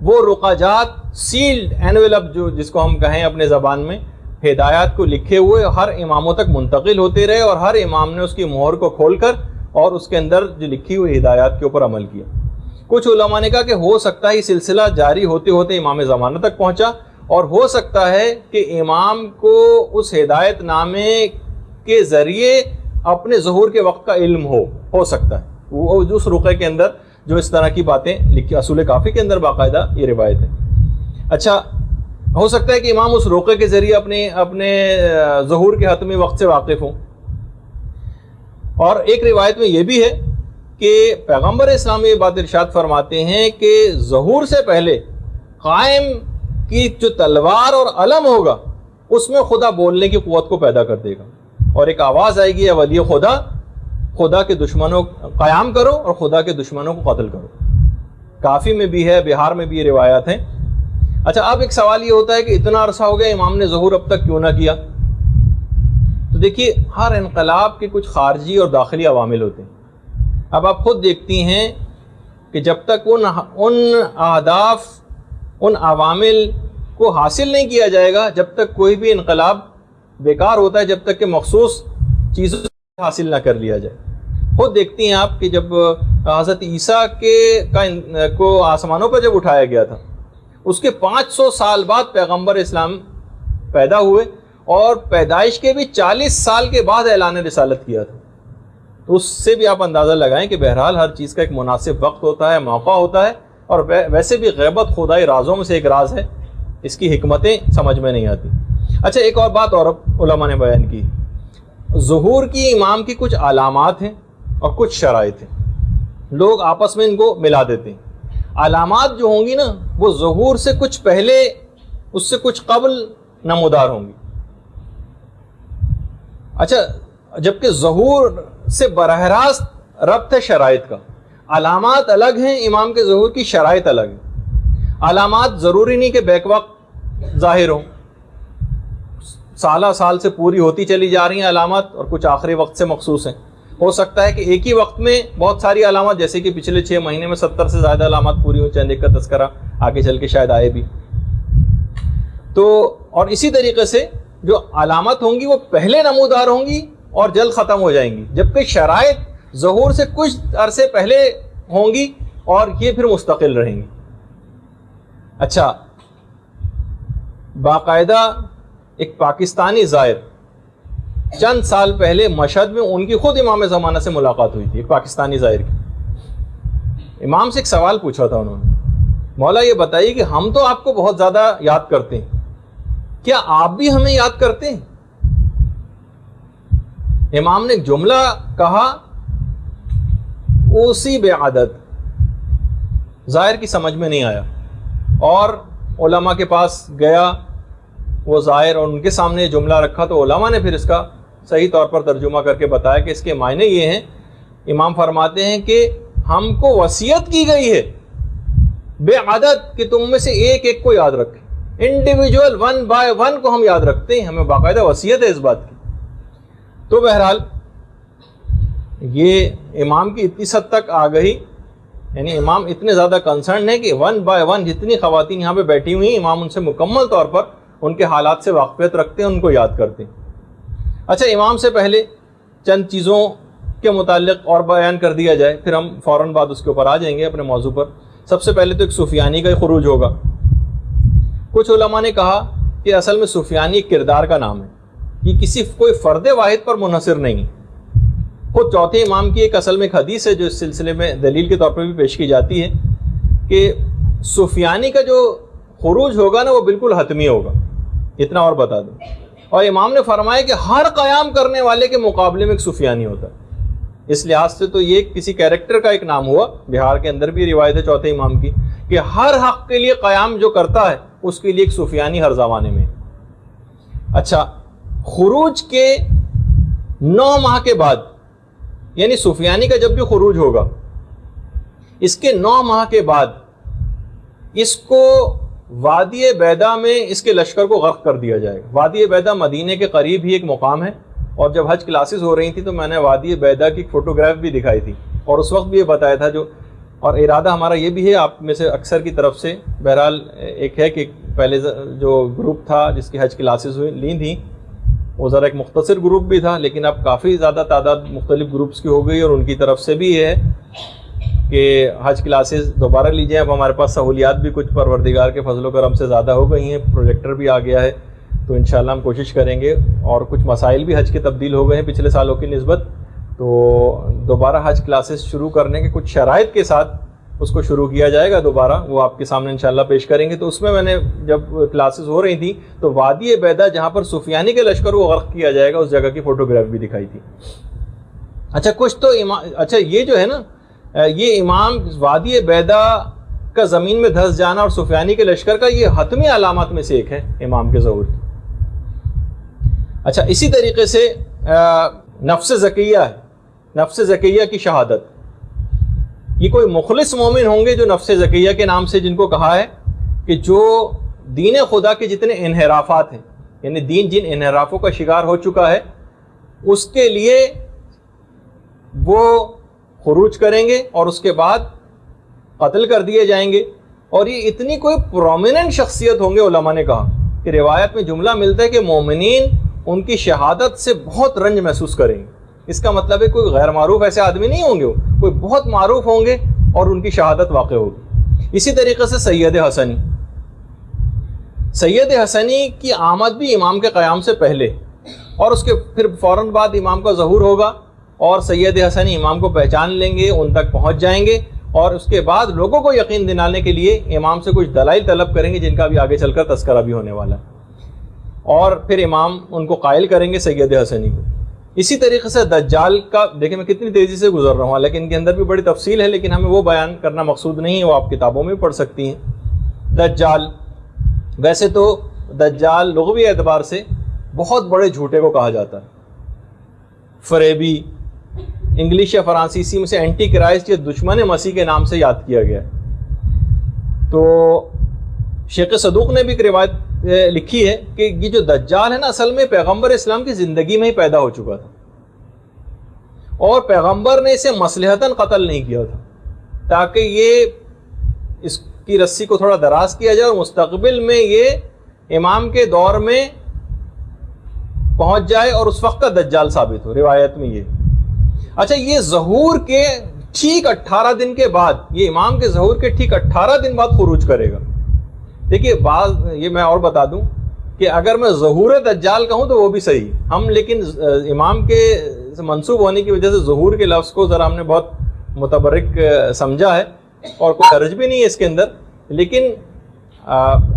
وہ رقعجات سیلڈ اینویلپ جو جس کو ہم کہیں اپنے زبان میں، ہدایات کو لکھے ہوئے ہر اماموں تک منتقل ہوتے رہے، اور ہر امام نے اس کی مہر کو کھول کر اور اس کے اندر جو لکھی ہوئی ہدایات کے اوپر عمل کیا۔ کچھ علماء نے کہا کہ ہو سکتا ہے یہ سلسلہ جاری ہوتے ہوتے امام زمانہ تک پہنچا، اور ہو سکتا ہے کہ امام کو اس ہدایت نامے کے ذریعے اپنے ظہور کے وقت کا علم ہو سکتا ہے، وہ اس رقعے کے اندر جو اس طرح کی باتیں لکھی، اصول کافی کے اندر باقاعدہ یہ روایت ہے۔ اچھا ہو سکتا ہے کہ امام اس رقعے کے ذریعے اپنے ظہور کے حتمی وقت سے واقف ہوں۔ اور ایک روایت میں یہ بھی ہے کہ پیغمبر اسلام یہ بات ارشاد فرماتے ہیں کہ ظہور سے پہلے قائم کی جو تلوار اور علم ہوگا اس میں خدا بولنے کی قوت کو پیدا کر دے گا، اور ایک آواز آئے گی یا ولی خدا، خدا کے دشمنوں قیام کرو اور خدا کے دشمنوں کو قتل کرو۔ کافی میں بھی ہے، بہار میں بھی یہ روایات ہیں۔ اچھا اب ایک سوال یہ ہوتا ہے کہ اتنا عرصہ ہو گیا امام نے ظہور اب تک کیوں نہ کیا؟ تو دیکھیے ہر انقلاب کے کچھ خارجی اور داخلی عوامل ہوتے ہیں۔ اب آپ خود دیکھتی ہیں کہ جب تک ان اہداف، ان عوامل کو حاصل نہیں کیا جائے گا، جب تک کوئی بھی انقلاب بیکار ہوتا ہے، جب تک کہ مخصوص چیزوں حاصل نہ کر لیا جائے۔ خود دیکھتی ہیں آپ کہ جب حضرت عیسیٰ کو آسمانوں پر جب اٹھایا گیا تھا، اس کے 500 سال بعد پیغمبر اسلام پیدا ہوئے، اور پیدائش کے بھی 40 سال کے بعد اعلان رسالت کیا تھا۔ تو اس سے بھی آپ اندازہ لگائیں کہ بہرحال ہر چیز کا ایک مناسب وقت ہوتا ہے، موقع ہوتا ہے، اور ویسے بھی غیبت خدائی رازوں میں سے ایک راز ہے، اس کی حکمتیں سمجھ میں نہیں آتی۔ اچھا، ایک اور بات اور علماء نے بیان کی، ظہور کی امام کی کچھ علامات ہیں اور کچھ شرائط ہیں، لوگ آپس میں ان کو ملا دیتے ہیں۔ علامات جو ہوں گی نا وہ ظہور سے کچھ پہلے، اس سے کچھ قبل نمودار ہوں گی۔ اچھا، جبکہ ظہور سے براہ راست ربط ہے شرائط کا، علامات الگ ہیں، امام کے ظہور کی شرائط الگ ہیں۔ علامات ضروری نہیں کہ بیک وقت ظاہر ہوں، سالہ سال سے پوری ہوتی چلی جا رہی ہیں علامات، اور کچھ آخری وقت سے مخصوص ہیں۔ ہو سکتا ہے کہ ایک ہی وقت میں بہت ساری علامات، جیسے کہ پچھلے 6 مہینے میں 70 سے زیادہ علامات پوری ہوں، چند ایک کا تذکرہ آگے چل کے شاید آئے بھی۔ تو اور اسی طریقے سے جو علامات ہوں گی وہ پہلے نمودار ہوں گی اور جلد ختم ہو جائیں گی، جبکہ شرائط ظہور سے کچھ عرصے پہلے ہوں گی اور یہ پھر مستقل رہیں گی۔ اچھا، باقاعدہ ایک پاکستانی زائر چند سال پہلے مشہد میں ان کی خود امام زمانہ سے ملاقات ہوئی تھی، ایک پاکستانی زائر کی۔ امام سے ایک سوال پوچھا تھا انہوں نے، مولا یہ بتائیے کہ ہم تو آپ کو بہت زیادہ یاد کرتے ہیں، کیا آپ بھی ہمیں یاد کرتے ہیں؟ امام نے ایک جملہ کہا، اسی بے عادت، ظاہر کی سمجھ میں نہیں آیا، اور علماء کے پاس گیا وہ ظاہر، اور ان کے سامنے یہ جملہ رکھا، تو علماء نے پھر اس کا صحیح طور پر ترجمہ کر کے بتایا کہ اس کے معنی یہ ہیں۔ امام فرماتے ہیں کہ ہم کو وصیت کی گئی ہے بے عدد کہ تم میں سے ایک ایک کو یاد رکھیں، انڈیویجول 1 by 1 کو ہم یاد رکھتے ہیں، ہمیں باقاعدہ وصیت ہے اس بات کی۔ تو بہرحال یہ امام کی اتنی حد تک آ گئی، یعنی امام اتنے زیادہ کنسرن ہے کہ 1 by 1 جتنی خواتین یہاں پہ بیٹھی ہوئی ہیں، امام ان سے مکمل طور پر ان کے حالات سے واقفیت رکھتے ہیں، ان کو یاد کرتے ہیں۔ اچھا، امام سے پہلے چند چیزوں کے متعلق اور بیان کر دیا جائے، پھر ہم فوراً بعد اس کے اوپر آ جائیں گے اپنے موضوع پر۔ سب سے پہلے تو ایک سفیانی کا خروج ہوگا۔ کچھ علماء نے کہا کہ اصل میں سفیانی ایک کردار کا نام ہے، یہ کسی کوئی فرد واحد پر منحصر نہیں۔ خود چوتھے امام کی ایک اصل میں ایک حدیث ہے جو اس سلسلے میں دلیل کے طور پر بھی پیش کی جاتی ہے کہ سفیانی کا جو خروج ہوگا نا وہ بالکل حتمی ہوگا، اتنا اور بتا دوں۔ اور امام نے فرمایا کہ ہر قیام کرنے والے کے مقابلے میں ایک سفیانی ہوتا ہے۔ اس لحاظ سے تو یہ کسی کیریکٹر کا ایک نام ہوا۔ بہار کے اندر بھی روایت ہے چوتھے امام کی کہ ہر حق کے لیے قیام جو کرتا ہے اس کے لیے ایک سفیانی ہر زمانے میں۔ اچھا، خروج کے 9 ماہ کے بعد، یعنی سفیانی کا جب بھی خروج ہوگا اس کے 9 ماہ کے بعد اس کو وادی بیدا میں اس کے لشکر کو غرق کر دیا جائے گا۔ وادی بیدا مدینے کے قریب ہی ایک مقام ہے، اور جب حج کلاسز ہو رہی تھی تو میں نے وادی بیدا کی فوٹوگراف بھی دکھائی تھی، اور اس وقت بھی یہ بتایا تھا اور ارادہ ہمارا یہ بھی ہے آپ میں سے اکثر کی طرف سے، بہرحال ایک ہے کہ پہلے جو گروپ تھا جس کی حج کلاسز لی تھیں وہ ذرا ایک مختصر گروپ بھی تھا، لیکن اب کافی زیادہ تعداد مختلف گروپس کی ہو گئی، اور ان کی طرف سے بھی یہ ہے کہ حج کلاسز دوبارہ لیجئے۔ اب ہمارے پاس سہولیات بھی کچھ پروردگار کے فضل و کرم سے زیادہ ہو گئی ہیں، پروجیکٹر بھی آ گیا ہے، تو انشاءاللہ ہم کوشش کریں گے، اور کچھ مسائل بھی حج کے تبدیل ہو گئے ہیں پچھلے سالوں کی نسبت، تو دوبارہ حج کلاسز شروع کرنے کے کچھ شرائط کے ساتھ اس کو شروع کیا جائے گا دوبارہ، وہ آپ کے سامنے انشاءاللہ پیش کریں گے۔ تو اس میں نے جب کلاسز ہو رہی تھیں تو وادی بیدا جہاں پر سفیانی کے لشکر کو غرق کیا جائے گا اس جگہ کی فوٹوگراف بھی دکھائی تھی۔ اچھا، کچھ تو اچھا یہ جو ہے نا، یہ امام وادی بیدا کا زمین میں دھس جانا اور سفیانی کے لشکر کا یہ حتمی علامات میں سے ایک ہے امام کے ظہور کی۔ اچھا، اسی طریقے سے نفس زکیہ ہے، نفس زکیہ کی شہادت۔ یہ کوئی مخلص مومن ہوں گے جو نفس زکیہ کے نام سے جن کو کہا ہے کہ جو دین خدا کے جتنے انحرافات ہیں، یعنی دین جن انحرافوں کا شکار ہو چکا ہے اس کے لیے وہ خروج کریں گے اور اس کے بعد قتل کر دیے جائیں گے۔ اور یہ اتنی کوئی پرومیننٹ شخصیت ہوں گے، علماء نے کہا کہ روایت میں جملہ ملتا ہے کہ مومنین ان کی شہادت سے بہت رنج محسوس کریں گے۔ اس کا مطلب ہے کوئی غیر معروف ایسے آدمی نہیں ہوں گے، کوئی بہت معروف ہوں گے اور ان کی شہادت واقع ہوگی۔ اسی طریقے سے سید حسنی، سید حسنی کی آمد بھی امام کے قیام سے پہلے، اور اس کے پھر فوراً بعد امام کا ظہور ہوگا، اور سید حسنی امام کو پہچان لیں گے، ان تک پہنچ جائیں گے، اور اس کے بعد لوگوں کو یقین دلانے کے لیے امام سے کچھ دلائل طلب کریں گے، جن کا بھی آگے چل کر تذکرہ بھی ہونے والا ہے، اور پھر امام ان کو قائل کریں گے سید حسنی کو۔ اسی طریقے سے دجال کا دیکھیں، میں کتنی تیزی سے گزر رہا ہوں، لیکن ان کے اندر بھی بڑی تفصیل ہے، لیکن ہمیں وہ بیان کرنا مقصود نہیں ہے، وہ آپ کتابوں میں پڑھ سکتی ہیں۔ دجال، ویسے تو دجال لغوی اعتبار سے بہت بڑے جھوٹے کو کہا جاتا ہے، فریبی، انگلش یا فرانسیسی میں سے اینٹی کرائسٹ یا دشمن مسیح کے نام سے یاد کیا گیا ہے۔ تو شیخ صدوق نے بھی ایک روایت لکھی ہے کہ یہ جو دجال ہے نا، اصل میں پیغمبر اسلام کی زندگی میں ہی پیدا ہو چکا تھا، اور پیغمبر نے اسے مصلحتاً قتل نہیں کیا تھا تاکہ یہ اس کی رسی کو تھوڑا دراز کیا جائے اور مستقبل میں یہ امام کے دور میں پہنچ جائے اور اس وقت کا دجال ثابت ہو، روایت میں یہ۔ اچھا، یہ ظہور کے ٹھیک 18 دن کے بعد، یہ امام کے ظہور کے ٹھیک 18 دن بعد خروج کرے گا۔ دیکھیے، بعض یہ میں اور بتا دوں کہ اگر میں ظہور دجال کہوں تو وہ بھی صحیح ہم، لیکن امام کے منسوب ہونے کی وجہ سے ظہور کے لفظ کو ذرا ہم نے بہت متبرک سمجھا ہے، اور کوئی حرج بھی نہیں ہے اس کے اندر، لیکن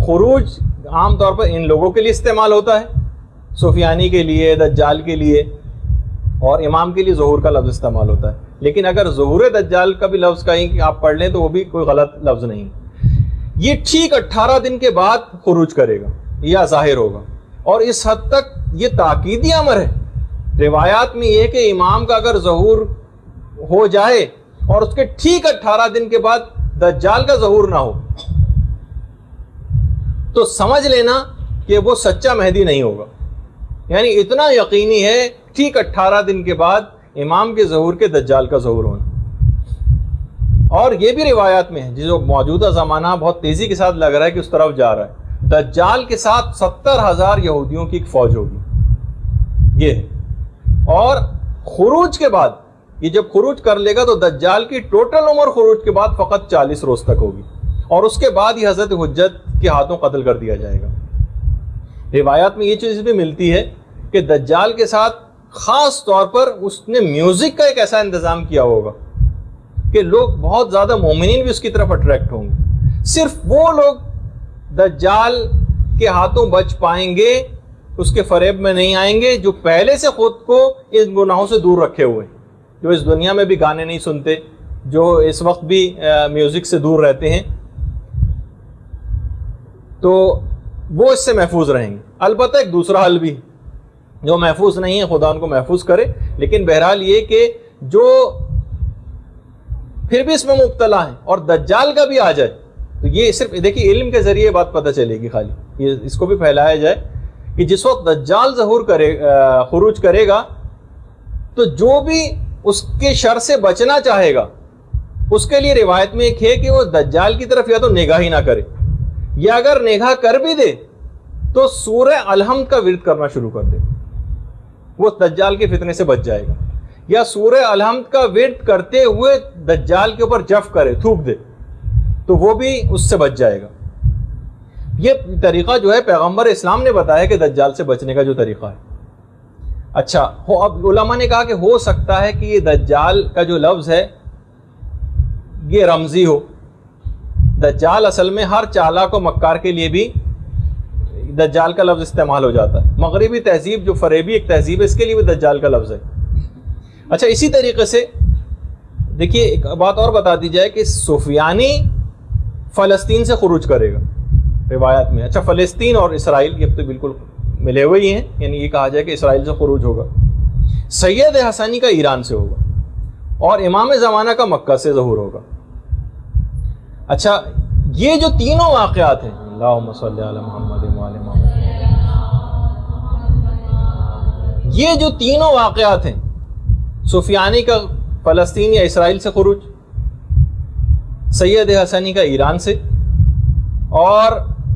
خروج عام طور پر ان لوگوں کے لیے استعمال ہوتا ہے، سفیانی کے لیے، دجال کے لیے، اور امام کے لیے ظہور کا لفظ استعمال ہوتا ہے۔ لیکن اگر ظہور دجال کا بھی لفظ کہیں کہ آپ پڑھ لیں تو وہ بھی کوئی غلط لفظ نہیں۔ یہ ٹھیک 18 دن کے بعد خروج کرے گا یا ظاہر ہوگا، اور اس حد تک یہ تاکیدی امر ہے۔ روایات میں یہ کہ امام کا اگر ظہور ہو جائے اور اس کے ٹھیک 18 دن کے بعد دجال کا ظہور نہ ہو تو سمجھ لینا کہ وہ سچا مہدی نہیں ہوگا، یعنی اتنا یقینی ہے ٹھیک 18 دن کے بعد امام کے ظہور کے دجال کا ظہور ہونا۔ اور یہ بھی روایات میں ہے، جو موجودہ زمانہ بہت تیزی کے ساتھ لگ رہا ہے کہ اس طرف جا رہا ہے، دجال کے ساتھ 70,000 یہودیوں کی ایک فوج ہوگی، یہ ہے۔ اور خروج کے بعد، یہ جب خروج کر لے گا تو دجال کی ٹوٹل عمر خروج کے بعد فقط 40 روز تک ہوگی، اور اس کے بعد ہی حضرت حجت کے ہاتھوں قتل کر دیا جائے گا۔ روایات میں یہ چیز بھی ملتی ہے کہ دجال کے ساتھ خاص طور پر اس نے میوزک کا ایک ایسا انتظام کیا ہوگا کہ لوگ بہت زیادہ مومنین بھی اس کی طرف اٹریکٹ ہوں گے۔ صرف وہ لوگ دجال کے ہاتھوں بچ پائیں گے، اس کے فریب میں نہیں آئیں گے، جو پہلے سے خود کو ان گناہوں سے دور رکھے ہوئے، جو اس دنیا میں بھی گانے نہیں سنتے، جو اس وقت بھی میوزک سے دور رہتے ہیں، تو وہ اس سے محفوظ رہیں گے۔ البتہ ایک دوسرا حل بھی، جو محفوظ نہیں ہے خدا ان کو محفوظ کرے، لیکن بہرحال یہ کہ جو پھر بھی اس میں مبتلا ہیں اور دجال کا بھی آ جائے، تو یہ صرف دیکھیے علم کے ذریعے بات پتہ چلے گی، خالی یہ اس کو بھی پھیلایا جائے کہ جس وقت دجال ظہور خروج کرے گا تو جو بھی اس کے شر سے بچنا چاہے گا، اس کے لیے روایت میں ایک ہے کہ وہ دجال کی طرف یا تو نگاہ ہی نہ کرے، یا اگر نگاہ کر بھی دے تو سورہ الحمد کا ورد کرنا شروع کر دے، وہ دجال کے فتنے سے بچ جائے گا، یا سورہ الحمد کا ورد کرتے ہوئے دجال کے اوپر جف کرے، تھوک دے، تو وہ بھی اس سے بچ جائے گا۔ یہ طریقہ جو ہے پیغمبر اسلام نے بتایا کہ دجال سے بچنے کا جو طریقہ ہے۔ اچھا، اب علماء نے کہا کہ ہو سکتا ہے کہ یہ دجال کا جو لفظ ہے یہ رمزی ہو۔ دجال اصل میں ہر چالاک و مکار کے لیے بھی دجال کا لفظ استعمال ہو جاتا ہے۔ مغربی تہذیب جو فریبی ایک تہذیب ہے، اس کے لیے بھی دجال کا لفظ ہے۔ اچھا، اسی طریقے سے دیکھیے ایک بات اور بتا دی جائے کہ سفیانی فلسطین سے خروج کرے گا روایت میں۔ اچھا، فلسطین اور اسرائیل یہ تو بالکل ملے ہوئے ہی ہیں، یعنی یہ کہا جائے کہ اسرائیل سے خروج ہوگا۔ سید حسنی کا ایران سے ہوگا، اور امام زمانہ کا مکہ سے ظہور ہوگا۔ اچھا، یہ جو تینوں واقعات ہیں، اللہم صلی علی محمد وعلی محمد، یہ جو تینوں واقعات ہیں، سفیانی کا فلسطین یا اسرائیل سے خروج، سید حسنی کا ایران سے، اور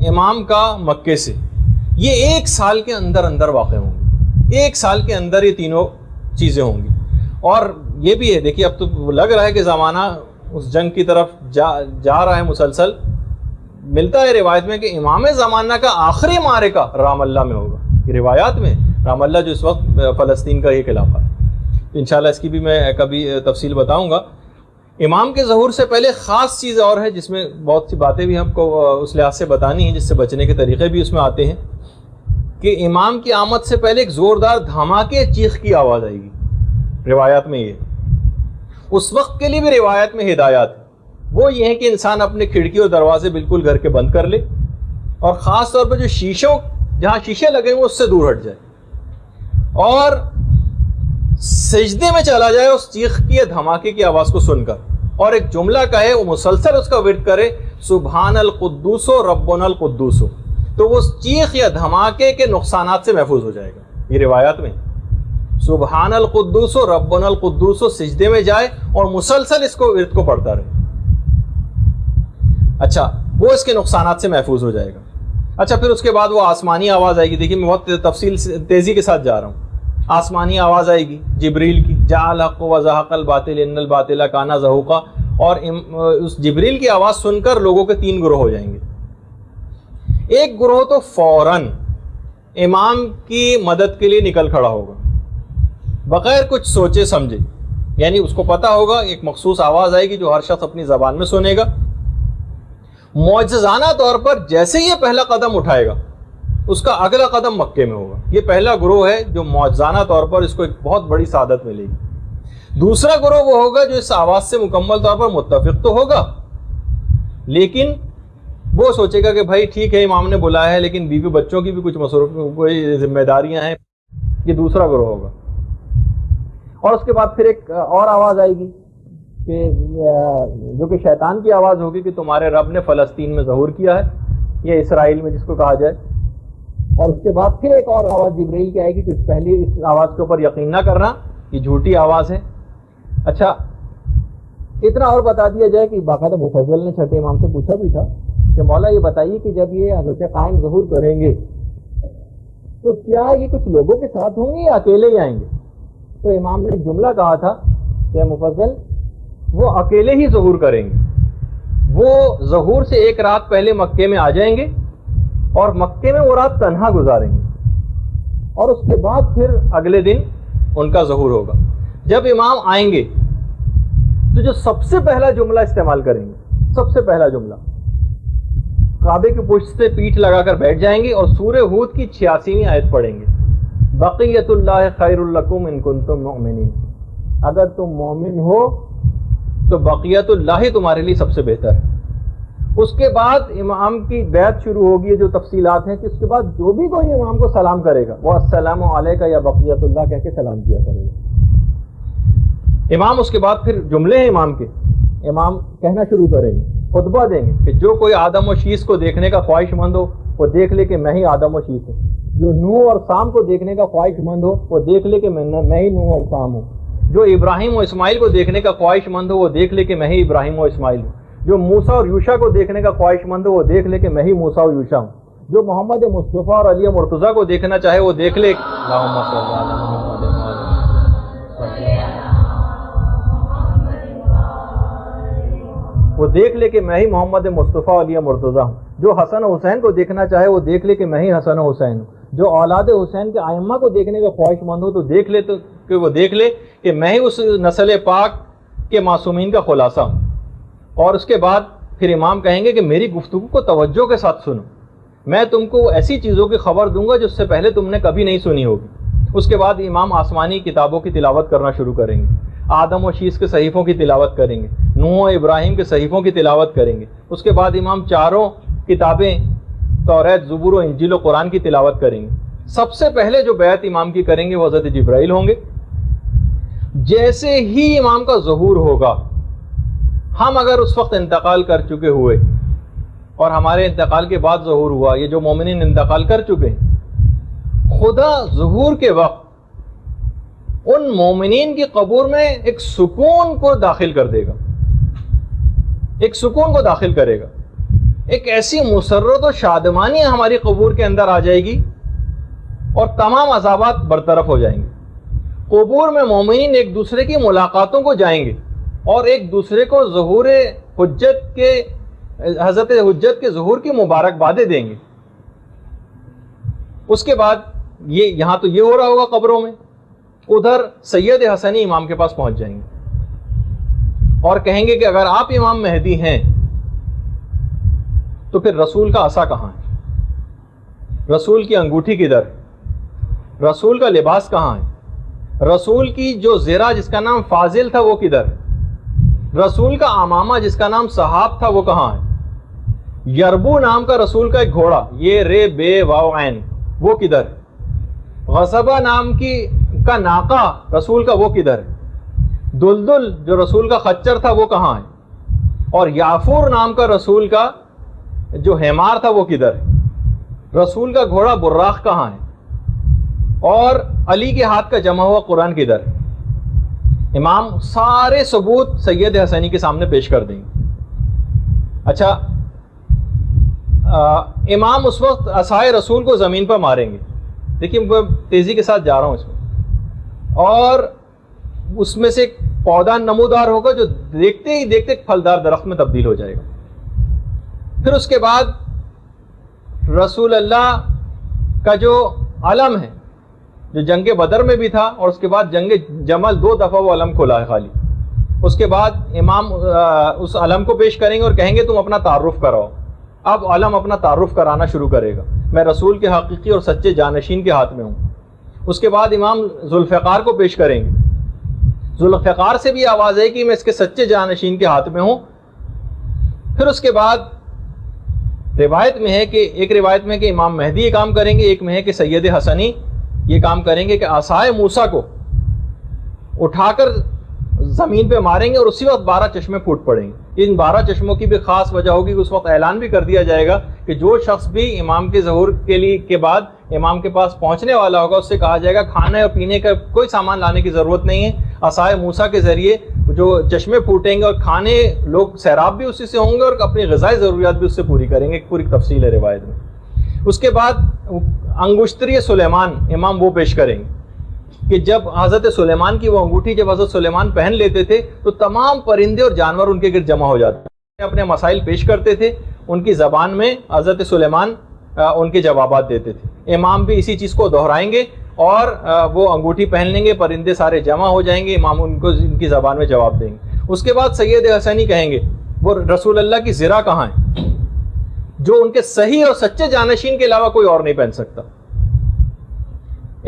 امام کا مکے سے، یہ ایک سال کے اندر اندر واقع ہوں گے، ایک سال کے اندر یہ تینوں چیزیں ہوں گی۔ اور یہ بھی ہے، دیکھیے اب تو لگ رہا ہے کہ زمانہ اس جنگ کی طرف جا رہا ہے مسلسل۔ ملتا ہے روایت میں کہ امام زمانہ کا آخری معرکہ رام اللہ میں ہوگا، یہ روایات میں، رام اللہ جو اس وقت فلسطین کا ایک علاقہ ہے، تو انشاءاللہ اس کی بھی میں کبھی تفصیل بتاؤں گا. امام کے ظہور سے پہلے خاص چیز اور ہے جس میں بہت سی باتیں بھی ہم کو اس لحاظ سے بتانی ہیں، جس سے بچنے کے طریقے بھی اس میں آتے ہیں، کہ امام کی آمد سے پہلے ایک زوردار دھماکے چیخ کی آواز آئے گی. روایات میں یہ اس وقت کے لیے بھی روایت میں ہدایات ہے، وہ یہ ہے کہ انسان اپنے کھڑکی اور دروازے بالکل گھر کے بند کر لے، اور خاص طور پہ جو شیشوں جہاں شیشے لگے ہیں اس سے دور ہٹ جائے، اور سجدے میں چلا جائے اس چیخ کی دھماکے کی آواز کو سن کر، اور ایک جملہ کہے، وہ مسلسل اس کا ورد کرے، سبحان القدوس ربنا القدوس، تو وہ چیخ یا دھماکے کے نقصانات سے محفوظ ہو جائے گا. یہ روایات میں سبحان القدوس ربنا القدوس، سجدے میں جائے اور مسلسل اس کو ورد کو پڑھتا رہے. اچھا، وہ اس کے نقصانات سے محفوظ ہو جائے گا. اچھا، پھر اس کے بعد وہ آسمانی آواز آئے گی. دیکھیے میں بہت تفصیل سے تیزی کے ساتھ جا رہا ہوں. آسمانی آواز آئے گی جبریل کی، جاء الحق وزهق الباطل ان الباطل کان زہوقا، اور اس جبریل کی آواز سن کر لوگوں کے 3 گروہ ہو جائیں گے. ایک گروہ تو فوراً امام کی مدد کے لیے نکل کھڑا ہوگا بغیر کچھ سوچے سمجھے، یعنی اس کو پتا ہوگا ایک مخصوص آواز آئے گی جو ہر شخص اپنی زبان میں سنے گا. معجزانہ طور پر جیسے یہ پہلا قدم اٹھائے گا اس کا اگلا قدم مکے میں ہوگا. یہ پہلا گروہ ہے جو معجزانہ طور پر اس کو ایک بہت بڑی سعادت ملے گی. دوسرا گروہ وہ ہوگا جو اس آواز سے مکمل طور پر متفق تو ہوگا، لیکن وہ سوچے گا کہ بھائی ٹھیک ہے امام نے بلایا ہے، لیکن بیوی بچوں کی بھی کچھ مصروف کوئی ذمہ داریاں ہیں. یہ دوسرا گروہ ہوگا. اور اس کے بعد پھر ایک اور آواز آئے گی کہ جو کہ شیطان کی آواز ہوگی کہ تمہارے رب نے فلسطین میں ظہور کیا ہے، یا اسرائیل میں جس کو کہا جائے. اور اس کے بعد پھر ایک اور آواز جبرائیل کی آئے گی کہ پہلے اس آواز کے اوپر یقین نہ کرنا، یہ جھوٹی آواز ہے. اچھا، اتنا اور بتا دیا جائے کہ باقاعدہ مفضل نے چھٹے امام سے پوچھا بھی تھا کہ مولا یہ بتائیے کہ جب یہ حضرت قائم ظہور کریں گے تو کیا یہ کچھ لوگوں کے ساتھ ہوں گے یا اکیلے ہی آئیں گے؟ تو امام نے ایک جملہ کہا تھا کہ مفضل وہ اکیلے ہی ظہور کریں گے. وہ ظہور سے ایک رات پہلے مکے میں آ جائیں گے اور مکے میں وہ رات تنہا گزاریں گے، اور اس کے بعد پھر اگلے دن ان کا ظہور ہوگا. جب امام آئیں گے تو جو سب سے پہلا جملہ استعمال کریں گے، سب سے پہلا جملہ کعبے کی پشت سے پیٹھ لگا کر بیٹھ جائیں گے اور سورہ ہود کی 86ویں آیت پڑھیں گے، بقیت اللہ خیر لکم ان کنتم مؤمنین. اگر تم مومن ہو تو بقیت اللہ ہی تمہارے لیے سب سے بہتر ہے. اس کے بعد امام کی بیعت شروع ہوگی، جو تفصیلات ہیں کہ اس کے بعد جو بھی کوئی امام کو سلام کرے گا وہ السلام علیکہ یا بقیت اللہ کہہ کے سلام کیا کرے گا. امام اس کے بعد پھر جملے ہیں امام کے، امام کہنا شروع کریں گے، خطبہ دیں گے کہ جو کوئی آدم و شیس کو دیکھنے کا خواہش مند ہو وہ دیکھ لے کہ میں ہی آدم و شیس ہوں. جو نوح اور سام کو دیکھنے کا خواہش مند ہو وہ دیکھ لے کہ میں ہی نوح اور سام ہوں. جو ابراہیم و اسماعیل کو دیکھنے کا خواہش مند ہو وہ دیکھ لے کہ میں ہی ابراہیم و اسماعیل ہوں. جو موسیٰ اور یوشع کو دیکھنے کا خواہش مند ہو وہ دیکھ لے کہ میں ہی موسیٰ اور یوشع ہوں. جو محمد مصطفیٰ اور علی مرتضیٰ کو دیکھنا چاہے وہ دیکھ لے اللہم صل علی محمد. وہ دیکھ لے کہ میں ہی محمد مصطفیٰ علی مرتضیٰ ہوں. جو حسن و حسین کو دیکھنا چاہے وہ دیکھ لے کہ میں ہی حسن و حسین ہوں. جو اولاد حسین کے ائمہ کو دیکھنے کا خواہش مند ہو تو دیکھ لے وہ دیکھ لے کہ میں ہی اس نسل پاک کے معصومین کا خلاصہ ہوں. اور اس کے بعد پھر امام کہیں گے کہ میری گفتگو کو توجہ کے ساتھ سنو، میں تم کو ایسی چیزوں کی خبر دوں گا جس سے پہلے تم نے کبھی نہیں سنی ہوگی. اس کے بعد امام آسمانی کتابوں کی تلاوت کرنا شروع کریں گے، آدم و شیس کے صحیفوں کی تلاوت کریں گے، نوح و ابراہیم کے صحیفوں کی تلاوت کریں گے. اس کے بعد امام چاروں کتابیں توریت، زبور و انجیل و قرآن کی تلاوت کریں گے. سب سے پہلے جو بیعت امام کی کریں گے وہ حضرت جبرائیل ہوں گے. جیسے ہی امام کا ظہور ہوگا، ہم اگر اس وقت انتقال کر چکے ہوئے اور ہمارے انتقال کے بعد ظہور ہوا، یہ جو مومنین انتقال کر چکے ہیں، خدا ظہور کے وقت ان مومنین کی قبور میں ایک سکون کو داخل کر دے گا، ایک سکون کو داخل کرے گا. ایک ایسی مسرت و شادمانی ہماری قبور کے اندر آ جائے گی اور تمام عذابات برطرف ہو جائیں گے. قبور میں مومنین ایک دوسرے کی ملاقاتوں کو جائیں گے اور ایک دوسرے کو ظہور حجت کے حضرت حجت کے ظہور کی مبارکبادیں دیں گے. اس کے بعد یہاں تو یہ ہو رہا ہوگا قبروں میں، ادھر سید حسنی امام کے پاس پہنچ جائیں گے اور کہیں گے کہ اگر آپ امام مہدی ہیں تو پھر رسول کا عصا کہاں ہے؟ رسول کی انگوٹھی کدھر ہے؟ رسول کا لباس کہاں ہے؟ رسول کی جو زرہ جس کا نام فاضل تھا وہ کدھر ہے؟ رسول کا امامہ جس کا نام صحاب تھا وہ کہاں ہے؟ یربو نام کا رسول کا ایک گھوڑا، یہ رے بے واو عین، وہ کدھر ہے؟ غصبہ نام کا ناقہ رسول کا وہ کدھر ہے؟ دلدل جو رسول کا خچر تھا وہ کہاں ہے؟ اور یافور نام کا رسول کا جو حمار تھا وہ کدھر ہے؟ رسول کا گھوڑا براق کہاں ہے؟ اور علی کے ہاتھ کا جمع ہوا قرآن کدھر ہے؟ امام سارے ثبوت سید حسنی کے سامنے پیش کر دیں گے۔ اچھا، امام اس وقت عصائے رسول کو زمین پر ماریں گے، دیکھیے میں تیزی کے ساتھ جا رہا ہوں اس میں، اور اس میں سے ایک پودا نمودار ہوگا جو دیکھتے ہی دیکھتے ایک پھلدار درخت میں تبدیل ہو جائے گا۔ پھر اس کے بعد رسول اللہ کا جو علم ہے جو جنگ بدر میں بھی تھا، اور اس کے بعد جنگ جمل 2 دفعہ وہ علم کھلا ہے خالی، اس کے بعد امام اس علم کو پیش کریں گے اور کہیں گے تم اپنا تعارف کراؤ۔ اب علم اپنا تعارف کرانا شروع کرے گا، میں رسول کے حقیقی اور سچے جانشین کے ہاتھ میں ہوں۔ اس کے بعد امام ذوالفقار کو پیش کریں گے، ذوالفقار سے بھی آواز ہے کہ میں اس کے سچے جانشین کے ہاتھ میں ہوں۔ پھر اس کے بعد روایت میں ہے کہ ایک روایت میں کہ امام مہدی یہ کام کریں گے، ایک میں ہے کہ سید حسنی یہ کام کریں گے کہ عصائے موسیٰ کو اٹھا کر زمین پہ ماریں گے اور اسی وقت 12 چشمے پھوٹ پڑیں گے۔ ان 12 چشموں کی بھی خاص وجہ ہوگی کہ اس وقت اعلان بھی کر دیا جائے گا کہ جو شخص بھی امام کے ظہور کے بعد امام کے پاس پہنچنے والا ہوگا اس سے کہا جائے گا کھانے اور پینے کا کوئی سامان لانے کی ضرورت نہیں ہے، عصائے موسیٰ کے ذریعے جو چشمے پھوٹیں گے اور کھانے لوگ سیراب بھی اسی سے ہوں گے اور اپنی غذائی ضروریات بھی اس سے پوری کریں گے، پوری تفصیل ہے روایت میں۔ اس کے بعد انگشتری سلیمان امام وہ پیش کریں گے کہ جب حضرت سلیمان کی وہ انگوٹھی جب حضرت سلیمان پہن لیتے تھے تو تمام پرندے اور جانور ان کے گرد جمع ہو جاتے تھے، اپنے مسائل پیش کرتے تھے، ان کی زبان میں حضرت سلیمان ان کے جوابات دیتے تھے۔ امام بھی اسی چیز کو دہرائیں گے اور وہ انگوٹھی پہن لیں گے، پرندے سارے جمع ہو جائیں گے، امام ان کو ان کی زبان میں جواب دیں گے۔ اس کے بعد سید حسنی کہیں گے وہ رسول اللہ کی زرہ کہاں ہے جو ان کے صحیح اور سچے جانشین کے علاوہ کوئی اور نہیں پہن سکتا۔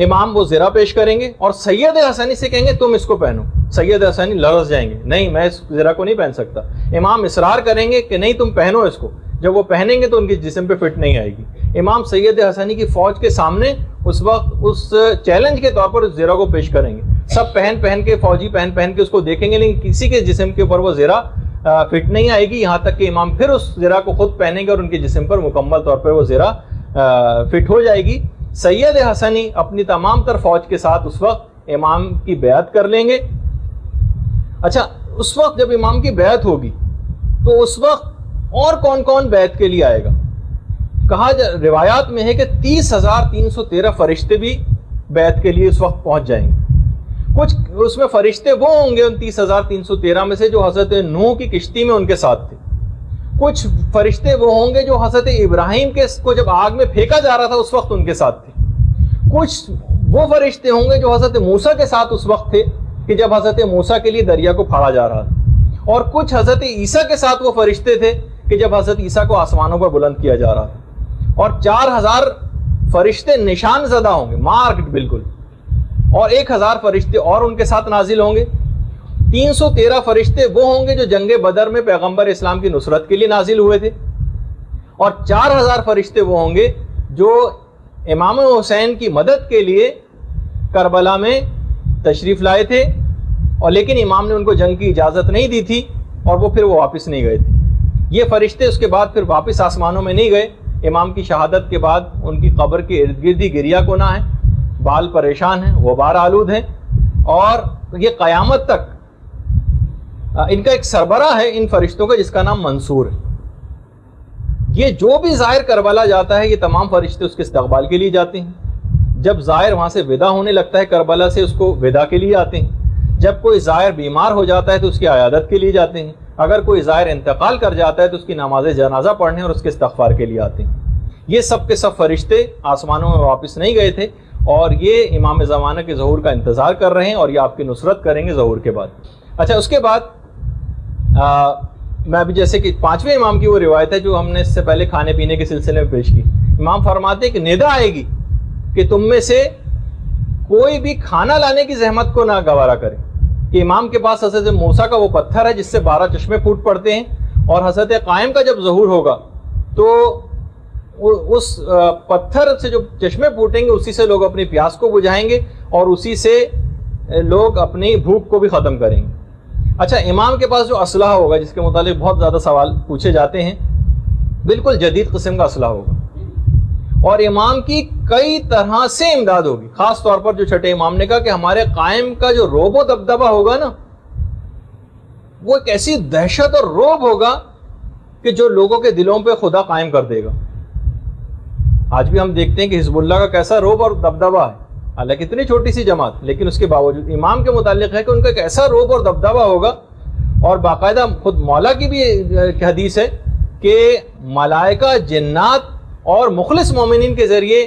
امام وہ زرہ پیش کریں گے اور سید حسنی سے کہیں گے تم اس کو پہنو۔ سید حسنی لرز جائیں گے، نہیں میں اس زرہ کو نہیں پہن سکتا۔ امام اصرار کریں گے کہ نہیں تم پہنو اس کو، جب وہ پہنیں گے تو ان کے جسم پہ فٹ نہیں آئے گی۔ امام سید حسنی کی فوج کے سامنے اس وقت اس چیلنج کے طور پر اس زرہ کو پیش کریں گے، سب پہن کے فوجی پہن کے اس کو دیکھیں گے، لیکن کسی کے جسم کے اوپر وہ زرہ فٹ نہیں آئے گی، یہاں تک کہ امام پھر اس زرہ کو خود پہنیں گے اور ان کے جسم پر مکمل طور پر وہ زرہ فٹ ہو جائے گی۔ سید حسنی اپنی تمام تر فوج کے ساتھ اس وقت امام کی بیعت کر لیں گے۔ اچھا، اس وقت جب امام کی بیعت ہوگی تو اس وقت اور کون کون بیعت کے لیے آئے گا؟ کہا روایات میں ہے کہ 30,313 فرشتے بھی بیعت کے لیے اس وقت پہنچ جائیں گے۔ کچھ اس میں فرشتے وہ ہوں گے ان 30,313 میں سے جو حضرت نوح کی کشتی میں ان کے ساتھ تھے، کچھ فرشتے وہ ہوں گے جو حضرت ابراہیم کو جب آگ میں پھینکا جا رہا تھا اس وقت ان کے ساتھ تھے، کچھ وہ فرشتے ہوں گے جو حضرت موسیٰ کے ساتھ اس وقت تھے کہ جب حضرت موسیٰ کے لیے دریا کو پھاڑا جا رہا تھا، اور کچھ حضرت عیسیٰ کے ساتھ وہ فرشتے تھے کہ جب حضرت عیسیٰ کو آسمانوں پر بلند کیا جا رہا تھا، اور 4,000 فرشتے نشان زدہ ہوں گے، مارکڈ بالکل، اور 1,000 فرشتے اور ان کے ساتھ نازل ہوں گے۔ 313 فرشتے وہ ہوں گے جو جنگ بدر میں پیغمبر اسلام کی نصرت کے لیے نازل ہوئے تھے، اور 4,000 فرشتے وہ ہوں گے جو امام حسین کی مدد کے لیے کربلا میں تشریف لائے تھے، اور لیکن امام نے ان کو جنگ کی اجازت نہیں دی تھی اور وہ واپس نہیں گئے تھے۔ یہ فرشتے اس کے بعد پھر واپس آسمانوں میں نہیں گئے۔ امام کی شہادت کے بعد ان کی قبر کے ارد گرد ہی گریہ کناں ہیں، بال پریشان ہیں، غبار آلود ہیں، اور یہ قیامت تک ان کا ایک سربراہ ہے ان فرشتوں کا جس کا نام منصور ہے۔ یہ جو بھی زائر کربلا جاتا ہے یہ تمام فرشتے اس کے استقبال کے لیے جاتے ہیں۔ جب زائر وہاں سے ودا ہونے لگتا ہے کربلا سے، اس کو ودا کے لیے آتے ہیں۔ جب کوئی زائر بیمار ہو جاتا ہے تو اس کی عیادت کے لیے جاتے ہیں۔ اگر کوئی زائر انتقال کر جاتا ہے تو اس کی نماز جنازہ پڑھنے اور اس کے استغفار کے لیے آتے ہیں۔ یہ سب کے سب فرشتے آسمانوں میں واپس نہیں گئے تھے، اور یہ امام زمانہ کے ظہور کا انتظار کر رہے ہیں اور یہ آپ کی نصرت کریں گے ظہور کے بعد. اچھا اس کے بعد میں ابھی جیسے کہ 5ویں امام کی وہ روایت ہے جو ہم نے اس سے پہلے کھانے پینے کے سلسلے میں پیش کی. امام فرماتے ہیں کہ ندا آئے گی کہ تم میں سے کوئی بھی کھانا لانے کی زحمت کو نہ گوارا کرے. کہ امام کے پاس حضرت موسیٰ کا وہ پتھر ہے جس سے 12 چشمے پھوٹ پڑتے ہیں, اور حضرت قائم کا جب ظہور ہوگا تو اس پتھر سے جو چشمے پھوٹیں گے اسی سے لوگ اپنی پیاس کو بجھائیں گے اور اسی سے لوگ اپنی بھوک کو بھی ختم کریں گے. اچھا امام کے پاس جو اسلحہ ہوگا جس کے متعلق بہت زیادہ سوال پوچھے جاتے ہیں, بالکل جدید قسم کا اسلحہ ہوگا اور امام کی کئی طرح سے امداد ہوگی. خاص طور پر جو چھٹے امام نے کہا کہ ہمارے قائم کا جو روب و دبدبہ ہوگا نا وہ ایک ایسی دہشت اور روب ہوگا کہ جو لوگوں کے دلوں پہ خدا قائم کر دے گا. آج بھی ہم دیکھتے ہیں کہ حزب اللہ کا کیسا روب اور دبدبہ ہے, حالانکہ اتنی چھوٹی سی جماعت, لیکن اس کے باوجود امام کے متعلق ہے کہ ان کا ایک ایسا روب اور دبدبہ ہوگا. اور باقاعدہ خود مولا کی بھی حدیث ہے کہ ملائکہ, جنات اور مخلص مومنین کے ذریعے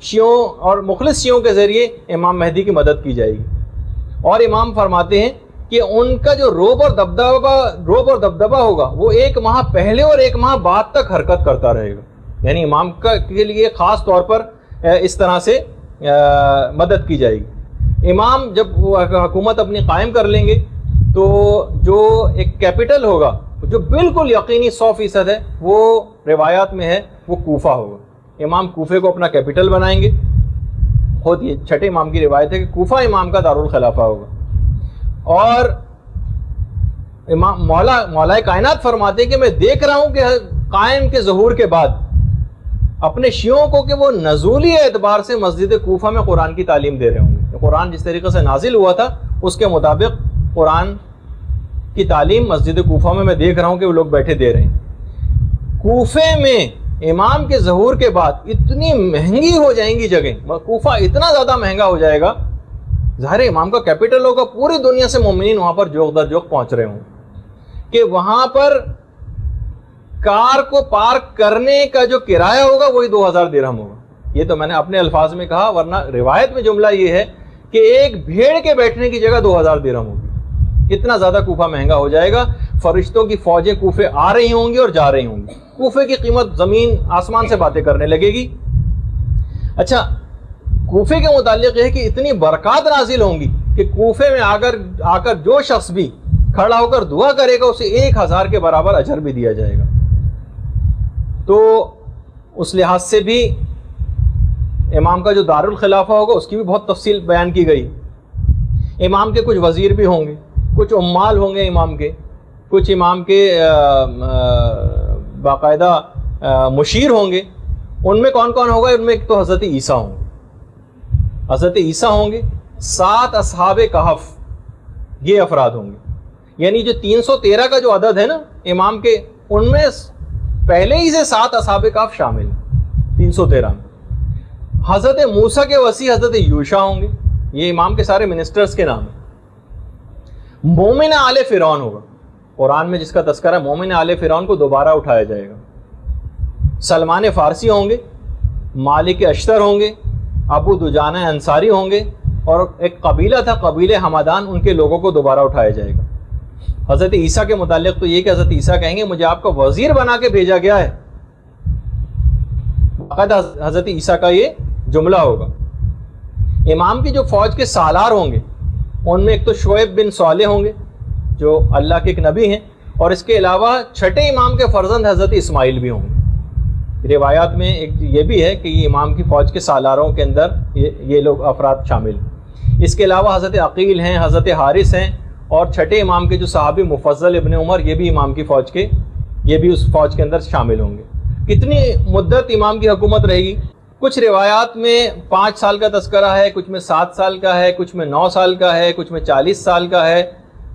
شیعوں اور مخلص شیعوں کے ذریعے امام مہدی کی مدد کی جائے گی. اور امام فرماتے ہیں کہ ان کا جو روب اور دبدبہ ہوگا وہ 1 ماہ پہلے اور 1 ماہ بعد تک حرکت کرتا رہے گا. یعنی امام کے لیے خاص طور پر اس طرح سے مدد کی جائے گی. امام جب حکومت اپنی قائم کر لیں گے تو جو ایک کیپٹل ہوگا جو بالکل یقینی 100% ہے وہ روایات میں ہے وہ کوفہ ہوگا. امام کوفے کو اپنا کیپٹل بنائیں گے. خود یہ چھٹے امام کی روایت ہے کہ کوفہ امام کا دارالخلافہ ہوگا. اور امام مولا کائنات فرماتے ہیں کہ میں دیکھ رہا ہوں کہ قائم کے ظہور کے بعد اپنے شیعوں کو کہ وہ نزولی اعتبار سے مسجد کوفہ میں قرآن کی تعلیم دے رہے ہوں گے. قرآن جس طریقے سے نازل ہوا تھا اس کے مطابق قرآن کی تعلیم مسجد کوفہ میں دیکھ رہا ہوں کہ وہ لوگ بیٹھے دے رہے ہیں. کوفے میں امام کے ظہور کے بعد اتنی مہنگی ہو جائیں گی جگہیں, کوفہ اتنا زیادہ مہنگا ہو جائے گا, ظاہر امام کا کیپٹل ہوگا, پوری دنیا سے مومنین وہاں پر جوق در جوق پہنچ رہے ہوں کہ وہاں پر کار کو پارک کرنے کا جو کرایہ ہوگا وہی 2000 درہم ہوگا. یہ تو میں نے اپنے الفاظ میں کہا, ورنہ روایت میں جملہ یہ ہے کہ ایک بھیڑ کے بیٹھنے کی جگہ 2000 درہم ہوگی. اتنا زیادہ کوفہ مہنگا ہو جائے گا. فرشتوں کی فوجیں کوفے آ رہی ہوں گی اور جا رہی ہوں گی. کوفے کی قیمت زمین آسمان سے باتیں کرنے لگے گی. اچھا کوفے کے متعلق یہ ہے کہ اتنی برکات نازل ہوں گی کہ کوفے میں آ کر جو شخص بھی کھڑا ہو کر دعا کرے گا اسے 1000 کے برابر اجر بھی دیا جائے گا. تو اس لحاظ سے بھی امام کا جو دارالخلافہ ہوگا اس کی بھی بہت تفصیل بیان کی گئی. امام کے کچھ وزیر بھی ہوں گے, کچھ عمال ہوں گے امام کے, کچھ امام کے باقاعدہ مشیر ہوں گے. ان میں کون کون ہوگا؟ ان میں ایک تو حضرت عیسیٰ ہوں گے, حضرت عیسیٰ ہوں گے, 7 اصحاب کہف یہ افراد ہوں گے. یعنی جو 313 کا جو عدد ہے نا امام کے, ان میں پہلے ہی سے 7 اصحاب کہف شامل ہیں 313 میں. حضرت موسیٰ کے وصی حضرت یوشع ہوں گے, یہ امام کے سارے منسٹرز کے نام ہیں. مومن آل فرعون ہوگا, قرآن میں جس کا تذکرہ ہے مومن آل فرعون کو دوبارہ اٹھایا جائے گا. سلمان فارسی ہوں گے, مالک اشتر ہوں گے, ابو دجانہ انصاری ہوں گے, اور ایک قبیلہ تھا قبیلہ حمدان, ان کے لوگوں کو دوبارہ اٹھایا جائے گا. حضرت عیسیٰ کے متعلق تو یہ کہ حضرت عیسیٰ کہیں گے مجھے آپ کا وزیر بنا کے بھیجا گیا ہے. حضرت عیسیٰ کا یہ جملہ ہوگا. امام کی جو فوج کے سالار ہوں گے ان میں ایک تو شعیب بن صالح ہوں گے جو اللہ کے ایک نبی ہیں, اور اس کے علاوہ چھٹے امام کے فرزند حضرت اسماعیل بھی ہوں گے. روایات میں ایک یہ بھی ہے کہ یہ امام کی فوج کے سالاروں کے اندر یہ لوگ افراد شامل ہیں. اس کے علاوہ حضرت عقیل ہیں, حضرت حارث ہیں, اور چھٹے امام کے جو صحابی مفضل ابن عمر یہ بھی امام کی فوج کے, یہ بھی اس فوج کے اندر شامل ہوں گے. کتنی مدت امام کی حکومت رہے گی؟ کچھ روایات میں 5 سال کا تذکرہ ہے, کچھ میں 7 سال کا ہے, کچھ میں 9 سال کا ہے, کچھ میں 40 سال کا ہے,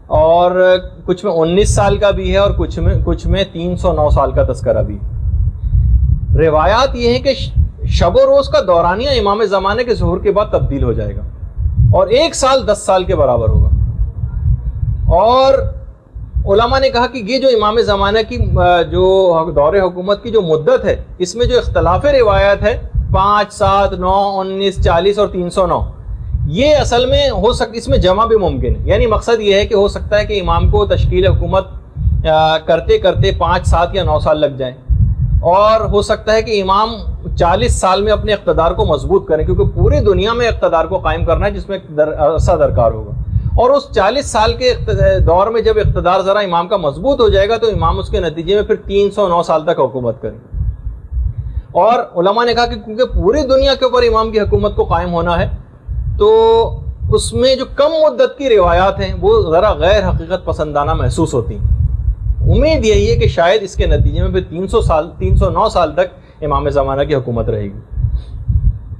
اور کچھ میں 19 سال کا بھی ہے, اور کچھ میں 309 سال کا تذکرہ بھی. روایات یہ ہیں کہ شب و روز کا دورانیہ امام زمانے کے ظہور کے بعد تبدیل ہو جائے گا, اور 1 سال 10 سال کے برابر ہوگا. اور علماء نے کہا کہ یہ جو امام زمانہ کی جو دور حکومت کی جو مدت ہے اس میں جو اختلاف روایات ہے 5, 7, 9, 19, 40 اور 309 یہ اصل میں ہو سکتا، اس میں جمع بھی ممکن ہے. یعنی مقصد یہ ہے کہ ہو سکتا ہے کہ امام کو تشکیل حکومت کرتے کرتے 5, 7 یا 9 سال لگ جائیں، اور ہو سکتا ہے کہ امام 40 سال میں اپنے اقتدار کو مضبوط کریں، کیونکہ پوری دنیا میں اقتدار کو قائم کرنا ہے جس میں عرصہ درکار ہوگا. اور اس 40 سال کے دور میں جب اقتدار ذرا امام کا مضبوط ہو جائے گا تو امام اس کے نتیجے میں پھر 309 سال تک حکومت کریں. اور علماء نے کہا کہ کیونکہ پوری دنیا کے اوپر امام کی حکومت کو قائم ہونا ہے تو اس میں جو کم مدت کی روایات ہیں وہ ذرا غیر حقیقت پسندانہ محسوس ہوتی ہیں. امید یہی ہے کہ شاید اس کے نتیجے میں پھر 309 سال تک امام زمانہ کی حکومت رہے گی.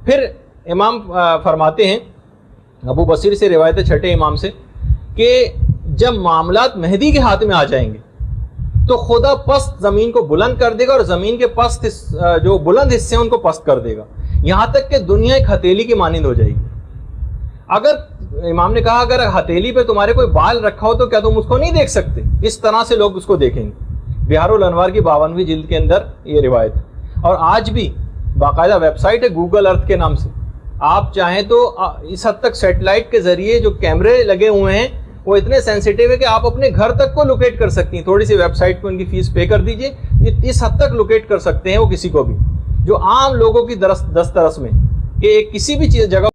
پھر امام فرماتے ہیں، ابو بصیر سے روایت ہے چھٹے امام سے، کہ جب معاملات مہدی کے ہاتھ میں آ جائیں گے تو خدا پست زمین کو بلند کر دے گا، اور زمین کے پست جو بلند حصے ہیں ان کو پست کر دے گا، یہاں تک کہ دنیا ایک ہتھیلی کی مانند ہو جائے گی. اگر امام نے کہا اگر ہتھیلی پہ تمہارے کوئی بال رکھا ہو تو کیا تم اس کو نہیں دیکھ سکتے؟ اس طرح سے لوگ اس کو دیکھیں گے. بہار الانوار کی 52ویں جلد کے اندر یہ روایت ہے. اور آج بھی باقاعدہ ویب سائٹ ہے گوگل ارتھ کے نام سے، آپ چاہیں تو اس حد تک سیٹلائٹ کے ذریعے جو کیمرے لگے ہوئے ہیں وہ اتنے سینسیٹیو ہے کہ آپ اپنے گھر تک کو لوکیٹ کر سکتی ہیں. تھوڑی سی ویب سائٹ کو ان کی فیس پے کر دیجئے، اس حد تک لوکیٹ کر سکتے ہیں وہ کسی کو بھی، جو عام لوگوں کی دسترس میں، کہ کسی بھی چیز جگہ